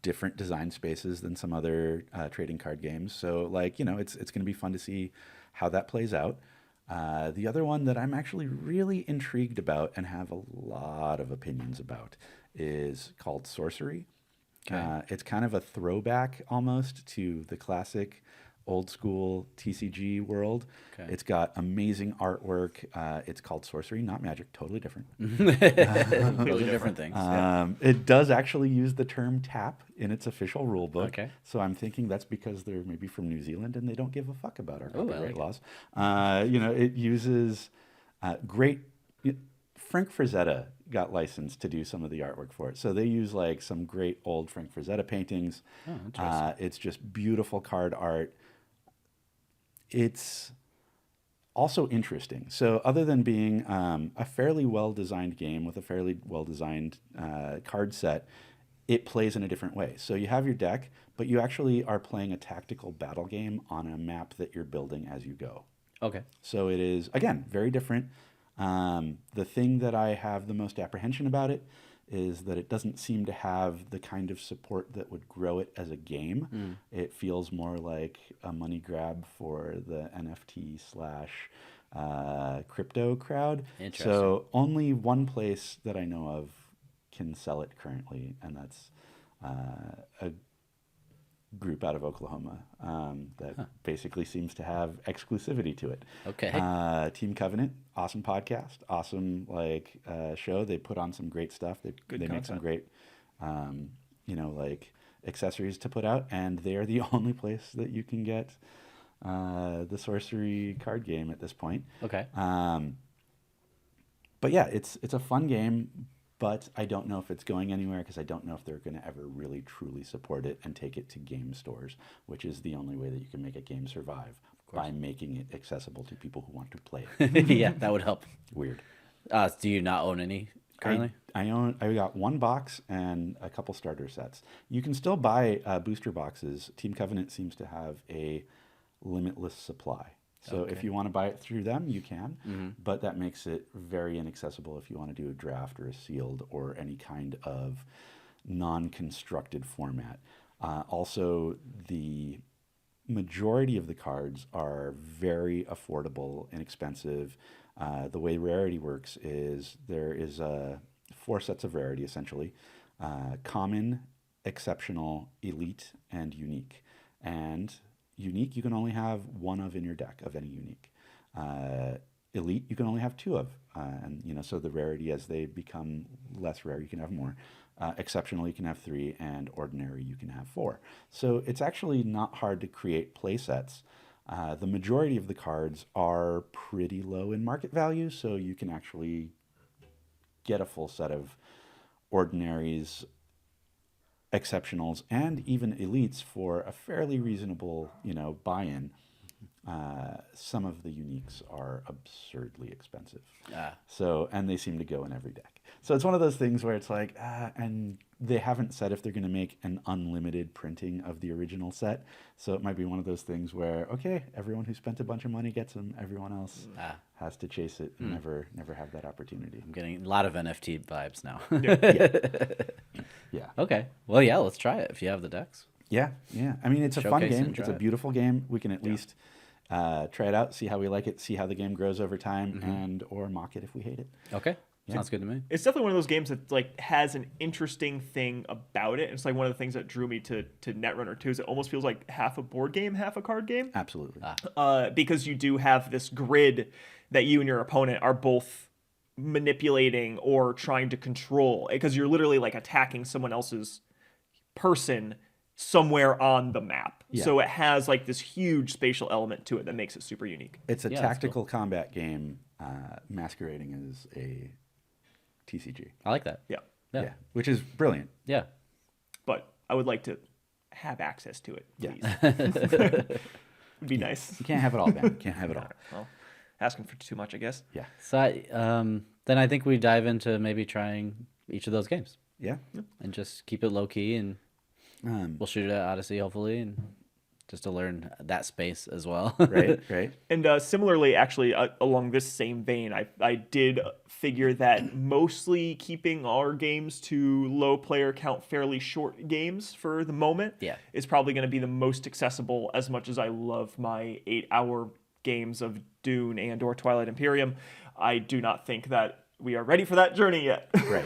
different design spaces than some other trading card games. So, it's going to be fun to see how that plays out. The other one that I'm actually really intrigued about and have a lot of opinions about is called Sorcery. Okay. It's kind of a throwback almost to the classic old school TCG world. Okay. It's got amazing artwork. It's called Sorcery, not Magic, totally different. Those are different things. It does actually use the term tap in its official rule book. Okay. So I'm thinking that's because they're maybe from New Zealand and they don't give a fuck about our Oh, I copyright like laws. It uses Frank Frazetta got licensed to do some of the artwork for it. So they use like some great old Frank Frazetta paintings. Oh, interesting. It's just beautiful card art. It's also interesting. So other than being a fairly well-designed game with a fairly well-designed card set, it plays in a different way. So you have your deck, but you actually are playing a tactical battle game on a map that you're building as you go. Okay. So it is, again, very different. The thing that I have the most apprehension about it is that it doesn't seem to have the kind of support that would grow it as a game. It feels more like a money grab for the NFT / crypto crowd. Interesting. So only one place that I know of can sell it currently, and that's a group out of Oklahoma that basically seems to have exclusivity to it. Okay. Team Covenant, awesome podcast, awesome show. They put on some great stuff. They make some great accessories to put out, and they are the only place that you can get the Sorcery card game at this point. Okay. But yeah, it's a fun game, but I don't know if it's going anywhere because I don't know if they're going to ever really truly support it and take it to game stores, which is the only way that you can make a game survive, by making it accessible to people who want to play it. Yeah, that would help. Weird. Do you not own any currently? I got one box and a couple starter sets. You can still buy booster boxes. Team Covenant seems to have a limitless supply. So if you want to buy it through them, you can, but that makes it very inaccessible if you want to do a draft or a sealed or any kind of non-constructed format. Also, the majority of the cards are very affordable, inexpensive. The way rarity works is there is 4 sets of rarity, essentially. Common, exceptional, elite, and unique. And unique, you can only have 1 of in your deck of any unique. Elite, you can only have 2 of. And, so the rarity, as they become less rare, you can have more. Exceptional, you can have 3, and ordinary, you can have 4. So it's actually not hard to create play sets. The majority of the cards are pretty low in market value, so you can actually get a full set of ordinaries, exceptionals, and even elites for a fairly reasonable, buy-in. Some of the uniques are absurdly expensive. So, and they seem to go in every deck. So it's one of those things where it's like, and they haven't said if they're going to make an unlimited printing of the original set. So it might be one of those things where, okay, everyone who spent a bunch of money gets them. Everyone else has to chase it and never have that opportunity. I'm getting a lot of NFT vibes now. Yeah. Okay. Well, yeah, let's try it if you have the decks. Yeah. I mean, it's a fun Showcase game. and It's try a it. beautiful game. We can at least try it out, see how we like it, see how the game grows over time, and or mock it if we hate it. Okay. Sounds good to me. It's definitely one of those games that like has an interesting thing about it. It's like one of the things that drew me to Netrunner 2 is it almost feels like half a board game, half a card game. Absolutely. Because you do have this grid that you and your opponent are both manipulating or trying to control, because you're literally like attacking someone else's person somewhere on the map. Yeah. So it has like this huge spatial element to it that makes it super unique. It's a Yeah, that's tactical combat game masquerading as a TCG. I like that. Yeah. Yeah. Which is brilliant. Yeah. But I would like to have access to it, Yeah. please. Would be nice. You can't have it all, man. You can't have it all. Well, asking for too much, I guess. Yeah. So then I think we dive into maybe trying each of those games Yeah. and just keep it low key, and we'll shoot it at Odyssey hopefully, and just to learn that space as well. Right. And similarly, actually, along this same vein, I did figure that mostly keeping our games to low player count, fairly short games for the moment is probably going to be the most accessible, as much as I love my 8-hour games of Dune and or Twilight Imperium. I do not think that we are ready for that journey yet. Right.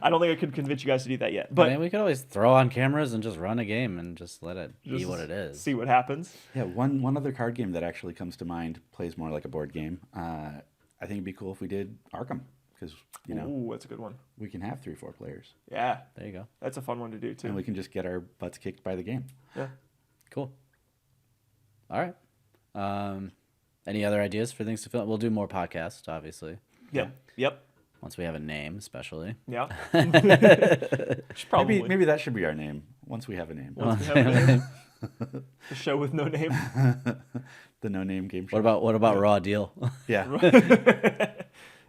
I don't think I could convince you guys to do that yet. But But I mean, we could always throw on cameras and just run a game and just let it be just what it is. see what happens. Yeah. One other card game that actually comes to mind, plays more like a board game. I think it'd be cool if we did Arkham, because Ooh, that's a good one. we can have 3-4 players, Yeah, There you go. that's a fun one to do too. and we can just get our butts kicked by the game. Yeah. Cool. All right. Any other ideas for things to film? We'll do more podcasts, obviously, Yep. once we have a name, especially. Yeah. Should probably. Maybe that should be our name once we have a name. Once we have a name. The show with no name. The no name game show. What about Raw Deal? Yeah.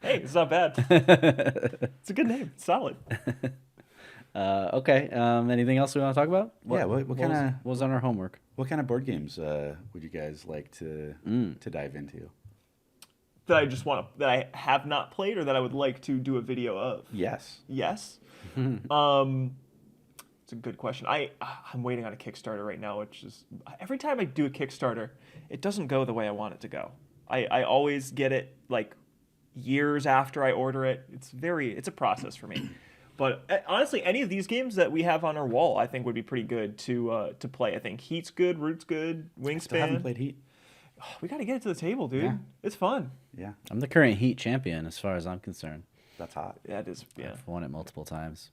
Hey, it's not bad. It's a good name. It's solid. Okay. Anything else we want to talk about? Yeah, what kinda- what was on our homework? What kind of board games would you guys like to dive into? That I just want to, that I have not played, or that I would like to do a video of. Yes. Yes. It's a good question. I'm waiting on a Kickstarter right now, which is every time I do a Kickstarter, it doesn't go the way I want it to go. I always get it like years after I order it. It's a process for me. But honestly, any of these games that we have on our wall, I think would be pretty good to play. I think Heat's good, Root's good, Still haven't Wingspan. played Heat. We got to get it to the table, dude. Yeah. It's fun. Yeah, I'm the current Heat champion as far as I'm concerned. that's hot. Yeah, it is. Yeah. I've won it multiple times.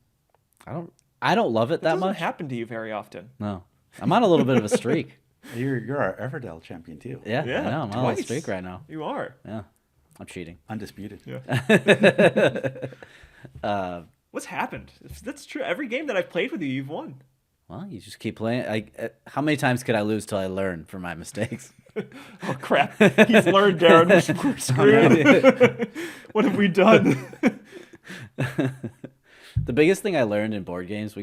I don't love it It that doesn't much. happen to you very often. No. I'm on a little bit of a streak. You're our Everdell champion too. Yeah, Yeah, I know. I'm on a twice. streak right now. You are. Yeah. I'm cheating. Undisputed. Yeah. What's happened? That's true. Every game that I've played with you, you've won. Well, you just keep playing. How many times could I lose till I learn from my mistakes? Oh crap! He's learned, Darren. We're screwed. What have we done? The biggest thing I learned in board games,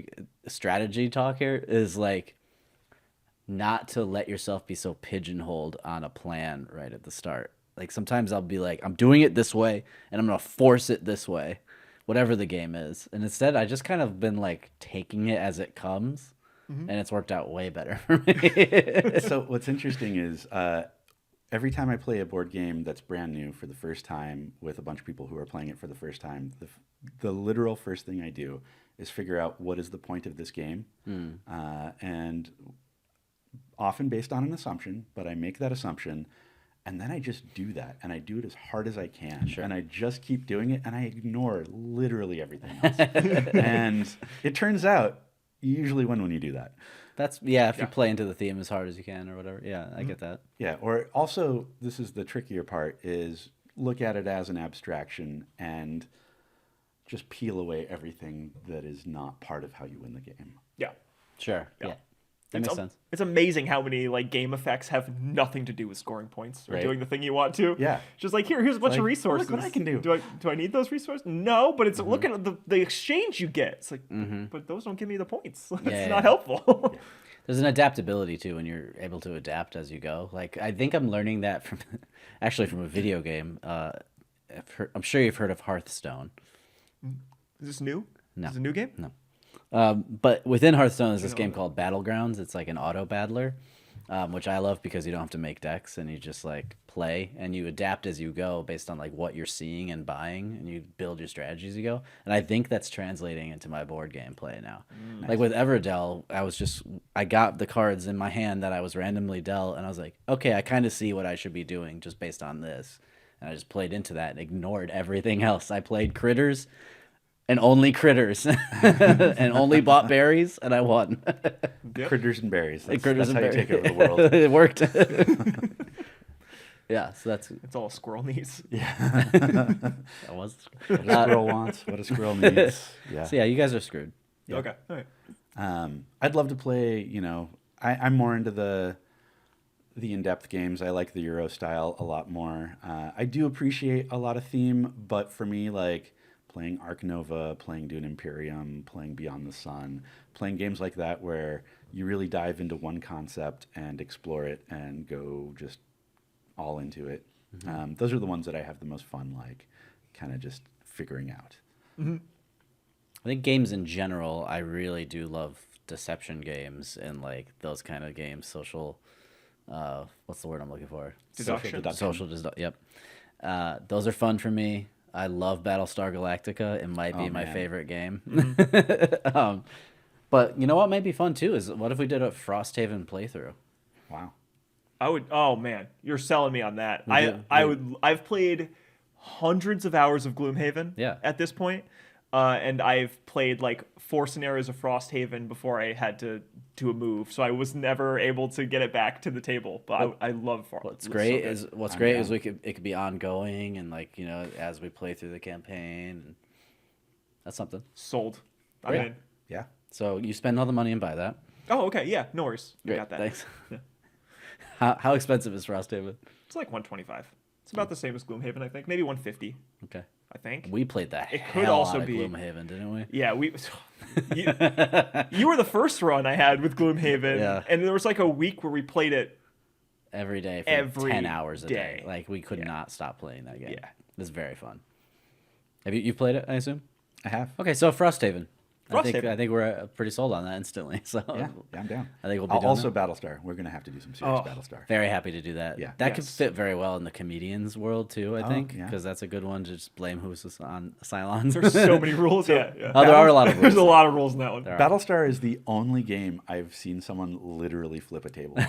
strategy talk here, is like not to let yourself be so pigeonholed on a plan right at the start. Like sometimes I'll be like, I'm doing it this way, and I'm gonna force it this way, whatever the game is. And instead, I just kind of been like taking it as it comes, and it's worked out way better for me. So what's interesting is every time I play a board game that's brand new for the first time with a bunch of people who are playing it for the first time, the literal first thing I do is figure out what is the point of this game, and often based on an assumption, but I make that assumption, and then I just do that, and I do it as hard as I can, and I just keep doing it, and I ignore literally everything else. And it turns out you usually win when you do that. If you play into the theme as hard as you can or whatever. Yeah, I get that. Yeah, or also, this is the trickier part, is look at it as an abstraction and just peel away everything that is not part of how you win the game. Yeah. Sure. Yeah. That makes sense. It's amazing how many like game effects have nothing to do with scoring points or doing the thing you want to. Yeah. Just like here's a bunch of resources. Look what I can do. Do I need those resources? No, but it's look at the exchange you get. It's like, but those don't give me the points. It's not helpful. There's an adaptability too when you're able to adapt as you go. Like I think I'm learning that from from a video game. I'm sure you've heard of Hearthstone. Is this new? No. Is this a new game? No. But within Hearthstone is this game called Battlegrounds. It's like an auto battler, which I love because you don't have to make decks and you just like play and you adapt as you go based on like what you're seeing and buying, and you build your strategy as you go. And I think that's translating into my board game play now. Nice. Like with Everdell, I got the cards in my hand that I was randomly dealt, and I was like, okay, I kind of see what I should be doing just based on this. And I just played into that and ignored everything else. I played critters. And only critters, and only bought berries, and I won. Yep. Critters and berries. That's Critters and how berries. you take over the world. It worked. Yeah, so it's all a squirrel needs. Yeah. That was what a squirrel wants, what a squirrel needs. Yeah. So yeah, you guys are screwed. Yeah. Okay. All right. I'd love to play. I'm more into the in-depth games. I like the Euro style a lot more. I do appreciate a lot of theme, but for me, like playing Ark Nova, playing Dune Imperium, playing Beyond the Sun, playing games like that where you really dive into one concept and explore it and go just all into it. Those are the ones that I have the most fun, like kind of just figuring out. I think games in general, I really do love deception games and like those kind of games, social, what's the word I'm looking for? Deduction. Yep. Those are fun for me. I love Battlestar Galactica. It might be my favorite game. But you know what might be fun too is what if we did a Frosthaven playthrough? Wow. I would. Oh man, you're selling me on that. I've played hundreds of hours of Gloomhaven. Yeah. At this point, and I've played like 4 scenarios of Frosthaven before I had to do a move, so I was never able to get it back to the table. But I love Frosthaven. What's great is it could be ongoing and like as we play through the campaign. And that's something. Sold. I'm Yeah. in. Yeah. So you spend all the money and buy that. Oh, okay. Yeah. No worries. I Great. got that. Thanks. Yeah. How expensive is Frosthaven? It's like 125. It's about the same as Gloomhaven, I think. Maybe 150. Okay. I think. We played that. It could also be Gloomhaven, didn't we? Yeah, you were the first run I had with Gloomhaven, Yeah. and there was like a week where we played it Every day for every 10 hours a day. day. Like we could not stop playing that game. Yeah. It's very fun. Have you've played it, I assume? I have. Okay, so Frosthaven. I Frosthaven. think we're pretty sold on that instantly. So Yeah, I'm down. I think we'll be doing Also that. Battlestar. We're going to have to do some serious Battlestar. Very happy to do that. Yeah. That could Yes. fit very well in the comedians world too, I think, yeah. because that's a good one to just blame who's on Cylons. There's so many rules. Yeah. Oh, there are a lot of rules. There's a lot of rules in that one. There are. Battlestar is the only game I've seen someone literally flip a table on.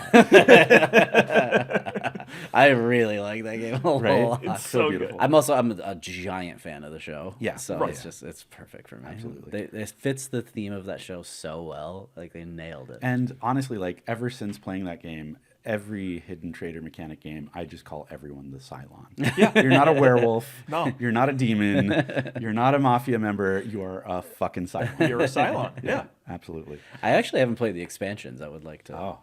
I really like that game a Right? lot. It's so beautiful. good. I'm a giant fan of the show. Yeah, so right. it's perfect for me. Absolutely. It fits the theme of that show so well. Like they nailed it. And honestly, like ever since playing that game, every hidden trade or mechanic game, I just call everyone the Cylon. Yeah. You're not a werewolf. No. You're not a demon. You're not a mafia member. You are a fucking Cylon. You're a Cylon. Yeah. Absolutely. I actually haven't played the expansions. I would like to. Oh,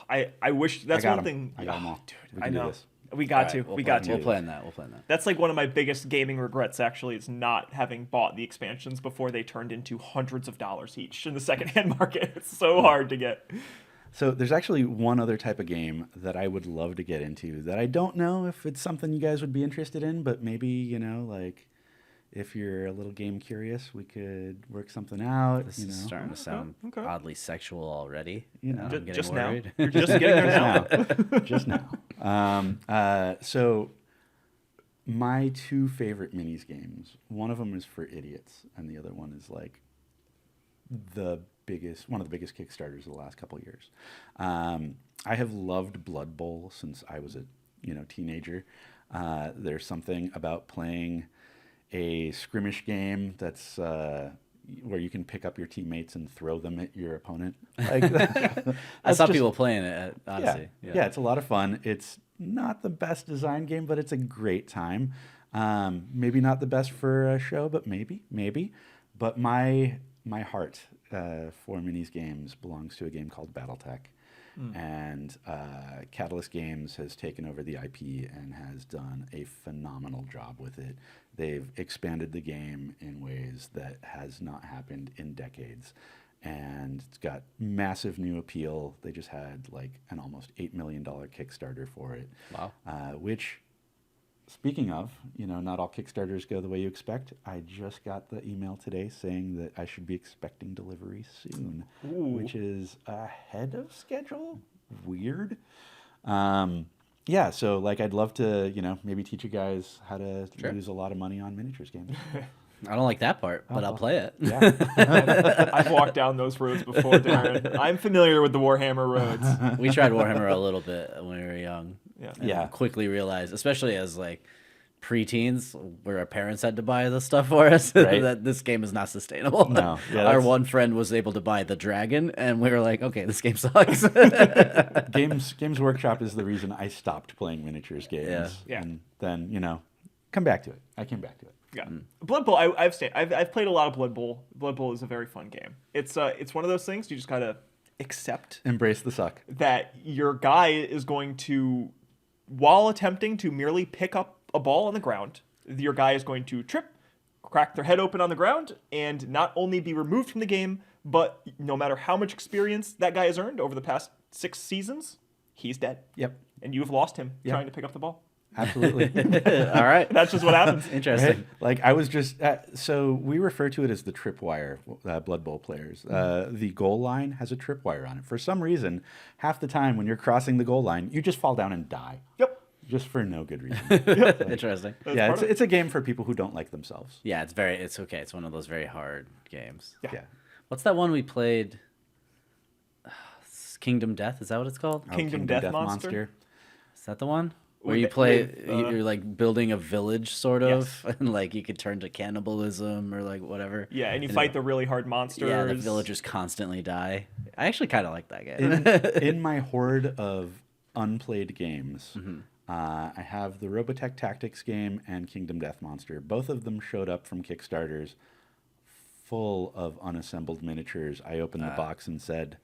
I wish that's I got one 'em. thing. I got 'em all. Dude, We I can do know. this. We got to. We got We'll to. plan that. We'll plan that. That's like one of my biggest gaming regrets, actually, is not having bought the expansions before they turned into hundreds of dollars each in the secondhand market. It's so hard to get. So there's actually one other type of game that I would love to get into that I don't know if it's something you guys would be interested in, but maybe, you know, like if you're a little game curious, we could work something out. This you is know. starting to sound okay. oddly sexual already. You know, I'm getting Just worried. now. You're just getting there now. Just now. So my two favorite minis games, one of them is for idiots, and the other one is like one of the biggest Kickstarters of the last couple of years. I have loved Blood Bowl since I was a teenager. There's something about playing a skirmish game that's where you can pick up your teammates and throw them at your opponent. Like, I saw people playing it at Odyssey. Yeah, it's a lot of fun. It's not the best design game, but it's a great time. Maybe not the best for a show, but maybe. But my heart for minis games belongs to a game called BattleTech. And Catalyst Games has taken over the IP and has done a phenomenal job with it. They've expanded the game in ways that has not happened in decades. And it's got massive new appeal. They just had like an almost $8 million Kickstarter for it. Wow. Which, speaking of, not all Kickstarters go the way you expect. I just got the email today saying that I should be expecting delivery soon, which is ahead of schedule. Weird. Yeah, so like I'd love to, maybe teach you guys how to lose a lot of money on miniatures games. I don't like that part, but I'll play it. Yeah. I've walked down those roads before, Darren. I'm familiar with the Warhammer roads. We tried Warhammer a little bit when we were young. Yeah. And quickly realized, especially as like preteens, where our parents had to buy the stuff for us, Right. that this game is not sustainable. No. Yeah, Our that's- one friend was able to buy the dragon, and we were like, okay, this game sucks. Games Workshop is the reason I stopped playing miniatures games. Yeah. And then, come back to it. I came back to it. Yeah, Blood Bowl. I've played a lot of Blood Bowl. Blood Bowl is a very fun game. It's one of those things you just gotta accept Embrace the suck. that your guy is going to, while attempting to merely pick up a ball on the ground, your guy is going to trip, crack their head open on the ground, and not only be removed from the game, but no matter how much experience that guy has earned over the past 6 seasons, he's dead. Yep. And you've lost him Yep. trying to pick up the ball. Absolutely. All right. That's just what happens. Interesting. Right? Like I was just so we refer to it as the tripwire. Blood Bowl players. The goal line has a tripwire on it. For some reason, half the time when you're crossing the goal line, you just fall down and die. Yep. Just for no good reason. Interesting. Yeah, part of it. it's a game for people who don't like themselves. Yeah, it's okay. It's one of those very hard games. Yeah. Yeah. What's that one we played? Kingdom Death, is that what it's called? Kingdom Death Monster? Is that the one? Where With you the- play, with, you're like building a village, sort of, Yes. and like you could turn to cannibalism or like whatever. Yeah, and you fight the really hard monsters. Yeah, the villagers constantly die. I actually kind of like that game. In my horde of unplayed games, I have the Robotech Tactics game and Kingdom Death Monster. Both of them showed up from Kickstarters, full of unassembled miniatures. I opened the box and said,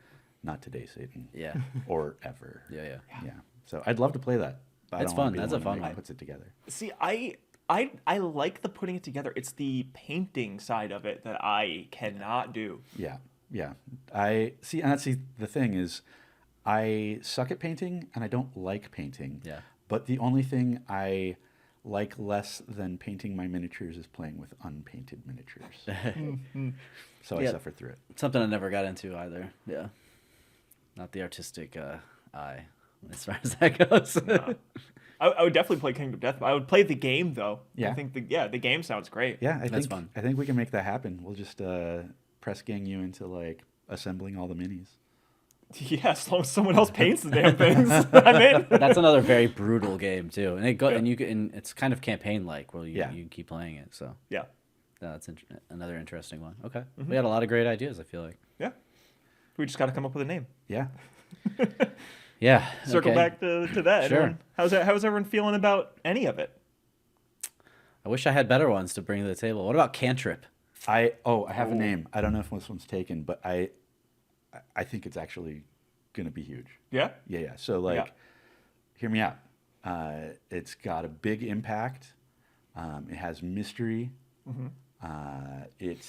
"Not today, Satan." Yeah. Or ever. Yeah. Yeah. So I'd love to play that. But It's I don't wanna fun. be That's the a fun that one. puts it together. See, I like the putting it together. It's the painting side of it that I cannot do. Yeah. I see, and that's the thing is, I suck at painting and I don't like painting. Yeah. But the only thing I like less than painting my miniatures is playing with unpainted miniatures. So I Yeah. suffer through it. Something I never got into either. Yeah. Not the artistic eye, as far as that goes. I would definitely play Kingdom Death. I would play the game though. Yeah. I think the game sounds great. Yeah, That's fun. I think we can make that happen. We'll just press gang you into like assembling all the minis. Yeah, as long as someone else paints the damn things. I'm in. That's another very brutal game too, and it's kind of campaign like where Yeah. you keep playing it. So Yeah. that's another interesting one. Okay, we had a lot of great ideas. I feel like. Yeah. We just got to come up with a name. Yeah. Yeah. circle okay. back to that. Sure. How's everyone feeling about any of it? I wish I had better ones to bring to the table. What about Cantrip? I have a name. I don't know if this one's taken, but I think it's actually gonna be huge. Yeah. Yeah. So like, Yeah. hear me out. It's got a big impact. It has mystery. It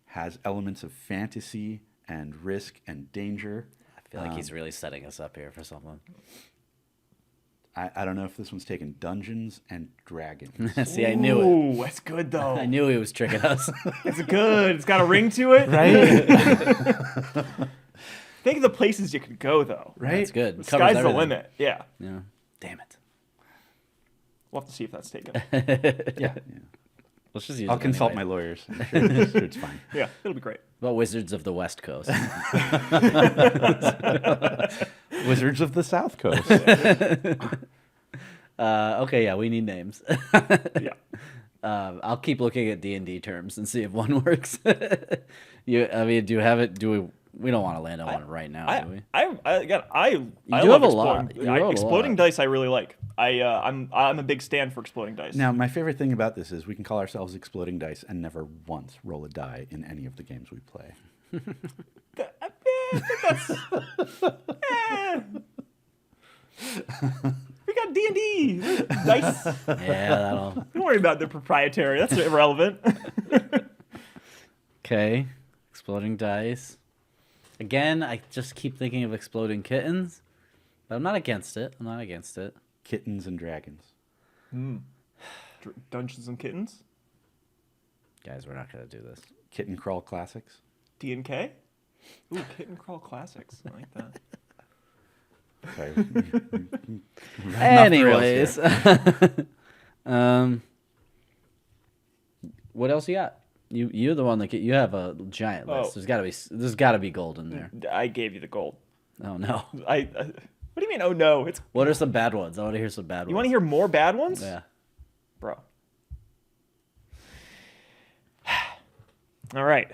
has elements of fantasy and risk and danger. I feel like he's really setting us up here for something. I don't know if this one's taken Dungeons and Dragons. See, I knew it. Ooh, that's good though. I knew he was tricking us. It's good. It's got a ring to it. Right? Think of the places you could go though. Right? That's good. The Covers sky's the everything. limit. Yeah. Yeah. Damn it. We'll have to see if that's taken. Yeah. Let's just use I'll it consult anyway. my lawyers. I'm sure it's fine. Yeah, it'll be great. What about Wizards of the West Coast? Wizards of the South Coast. Okay, yeah, we need names. Yeah. I'll keep looking at D&D terms and see if one works. I mean, do you have it? Do we? We don't want to land on one right now, do we? I do love have a lot. exploding. You wrote a Exploding lot. dice I really like. I'm a big stand for exploding dice. Now, my favorite thing about this is we can call ourselves Exploding Dice and never once roll a die in any of the games we play. We got D&D dice. Yeah, that'll. Don't worry about the proprietary. That's irrelevant. Okay, exploding dice. Again, I just keep thinking of exploding kittens, but I'm not against it. I'm not against it. Kittens and Dragons. Dungeons and Kittens. Guys, we're not gonna do this. Kitten Crawl Classics. D&K. Ooh, Kitten Crawl Classics. I like that. Sorry. Anyways, what else you got? You're the one that you have a giant list. Oh. There's gotta be gold in there. I gave you the gold. Oh no. What do you mean? Oh no! It's. What are some bad ones? I want to hear some bad ones. You want to hear more bad ones? Yeah. Bro. All right.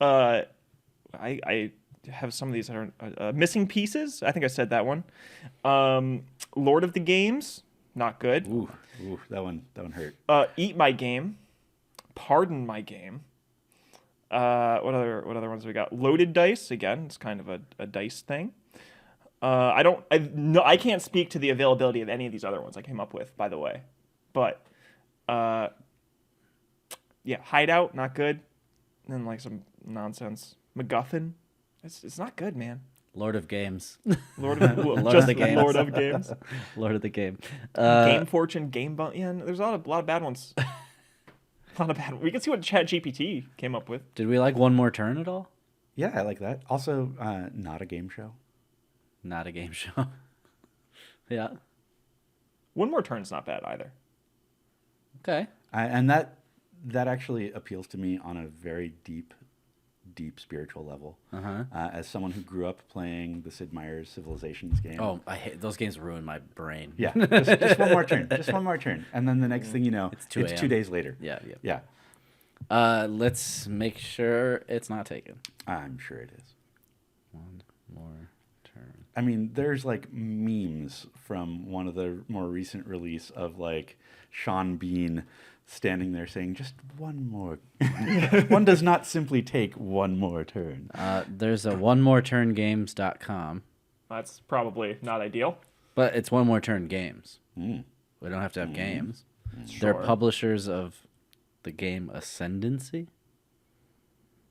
I have some of these that are missing pieces. I think I said that one. Lord of the Games, not good. Ooh, that one hurt. Eat My Game, Pardon My Game. What other ones we got? Loaded Dice, again, it's kind of a dice thing. I can't speak to the availability of any of these other ones I came up with, by the way. But yeah, Hideout, not good. And then like some nonsense. MacGuffin, it's not good, man. Lord of Games. Lord of Lord just of the Games. Lord of Games. Lord of the Game. Game Fortune, Game Bump. Yeah, there's a lot of bad ones. A lot of bad. We can see what ChatGPT came up with. Did we like One More Turn at all? Yeah, I like that. Also, not a game show. Not a game show. Yeah. One More Turn's not bad either. Okay. And that actually appeals to me on a very deep spiritual level. As someone who grew up playing the Sid Meier's Civilizations game. Oh, I hate those games. Ruin my brain. Yeah, just one more turn. Just one more turn. And then the next thing you know, It's 2 2 days later. Yeah. Yeah, Let's make sure it's not taken. I'm sure it is. One more turn. I mean, there's like memes from one of the more recent release of like Sean Bean standing there saying, just one more. One does not simply take one more turn. There's a onemoreturngames.com, That's probably not ideal. but it's One More Turn Games. Mm. We don't have to have games. Sure. They're publishers of the game Ascendancy.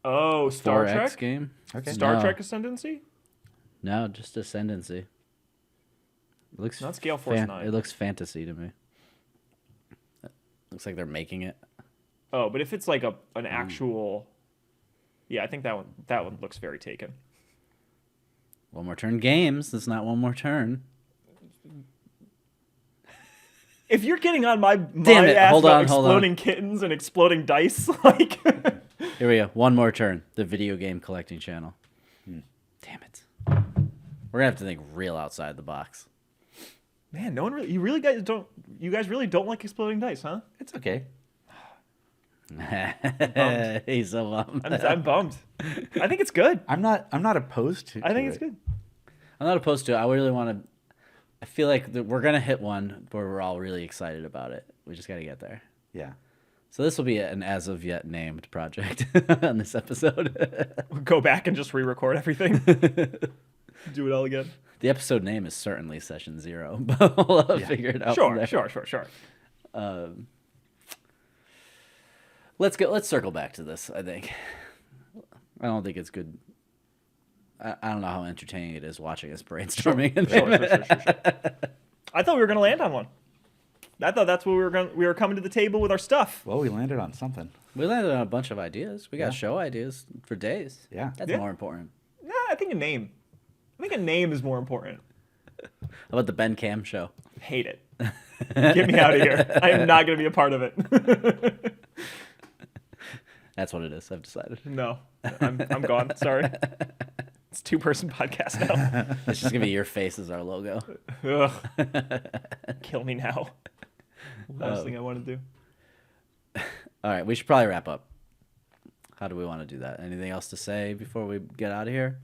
Oh, Star 4X Trek? game. Okay. Star No. Trek Ascendancy? No, just Ascendancy. It looks Not Scale Force 9. It looks fantasy to me. Looks like they're making it. Oh, but if it's like an actual, yeah, I think that one looks very taken. One More Turn Games. That's not One More Turn. If you're getting on my Damn it, ass hold about on, hold exploding kittens and exploding dice, like Here we go. One More Turn. The video game collecting channel. Damn it. We're gonna have to think real outside the box. man, no one really, you guys really don't like exploding dice, huh? It's okay. He's so bummed. I'm bummed. I think it's good. I'm not opposed to. I think to it's it. good. I'm not opposed to it. I really want to. I feel like we're gonna hit one where we're all really excited about it. We just got to get there. Yeah. So this will be an as of yet named project on this episode. We'll go back and just re-record everything. Do it all again. The episode name is certainly Session 0, but we'll figure it out. Sure. Let's circle back to this. I think. I don't think it's good. I don't know how entertaining it is watching us brainstorming. Sure. I thought we were gonna land on one. I thought that's what we were coming to the table with our stuff. Well, we landed on something. We landed on a bunch of ideas. We got show ideas for days. Yeah. That's more important. Nah, I think a name. I think a name is more important. How about the Ben Kamm show? Hate it. Get me out of here. I am not going to be a part of it. That's what it is. I've decided. No, I'm gone. Sorry. It's a 2-person podcast now. It's just gonna be your face as our logo. Ugh. Kill me now. Last thing I want to do. All right, we should probably wrap up. How do we want to do that? Anything else to say before we get out of here?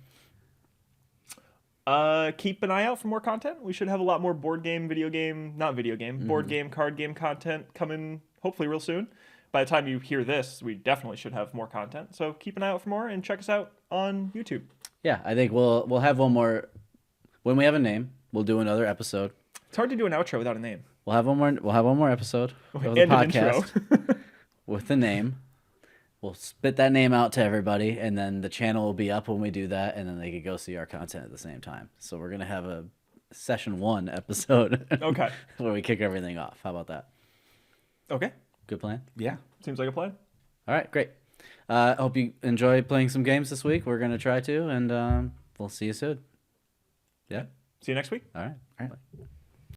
Keep an eye out for more content. We should have a lot more board game, board game, card game content coming hopefully real soon. By the time you hear this, we definitely should have more content. So keep an eye out for more and check us out on YouTube. Yeah, I think we'll have one more. When we have a name, we'll do another episode. It's hard to do an outro without a name. We'll have one more episode of the And an podcast intro. with the name. We'll spit that name out to everybody, and then the channel will be up when we do that, and then they could go see our content at the same time. So we're gonna have a session 1 episode. Okay. Where we kick everything off. How about that? Okay. Good plan. Yeah. Seems like a plan. All right, great. I hope you enjoy playing some games this week. We're gonna try to, and we'll see you soon. Yeah. See you next week. All right. All right.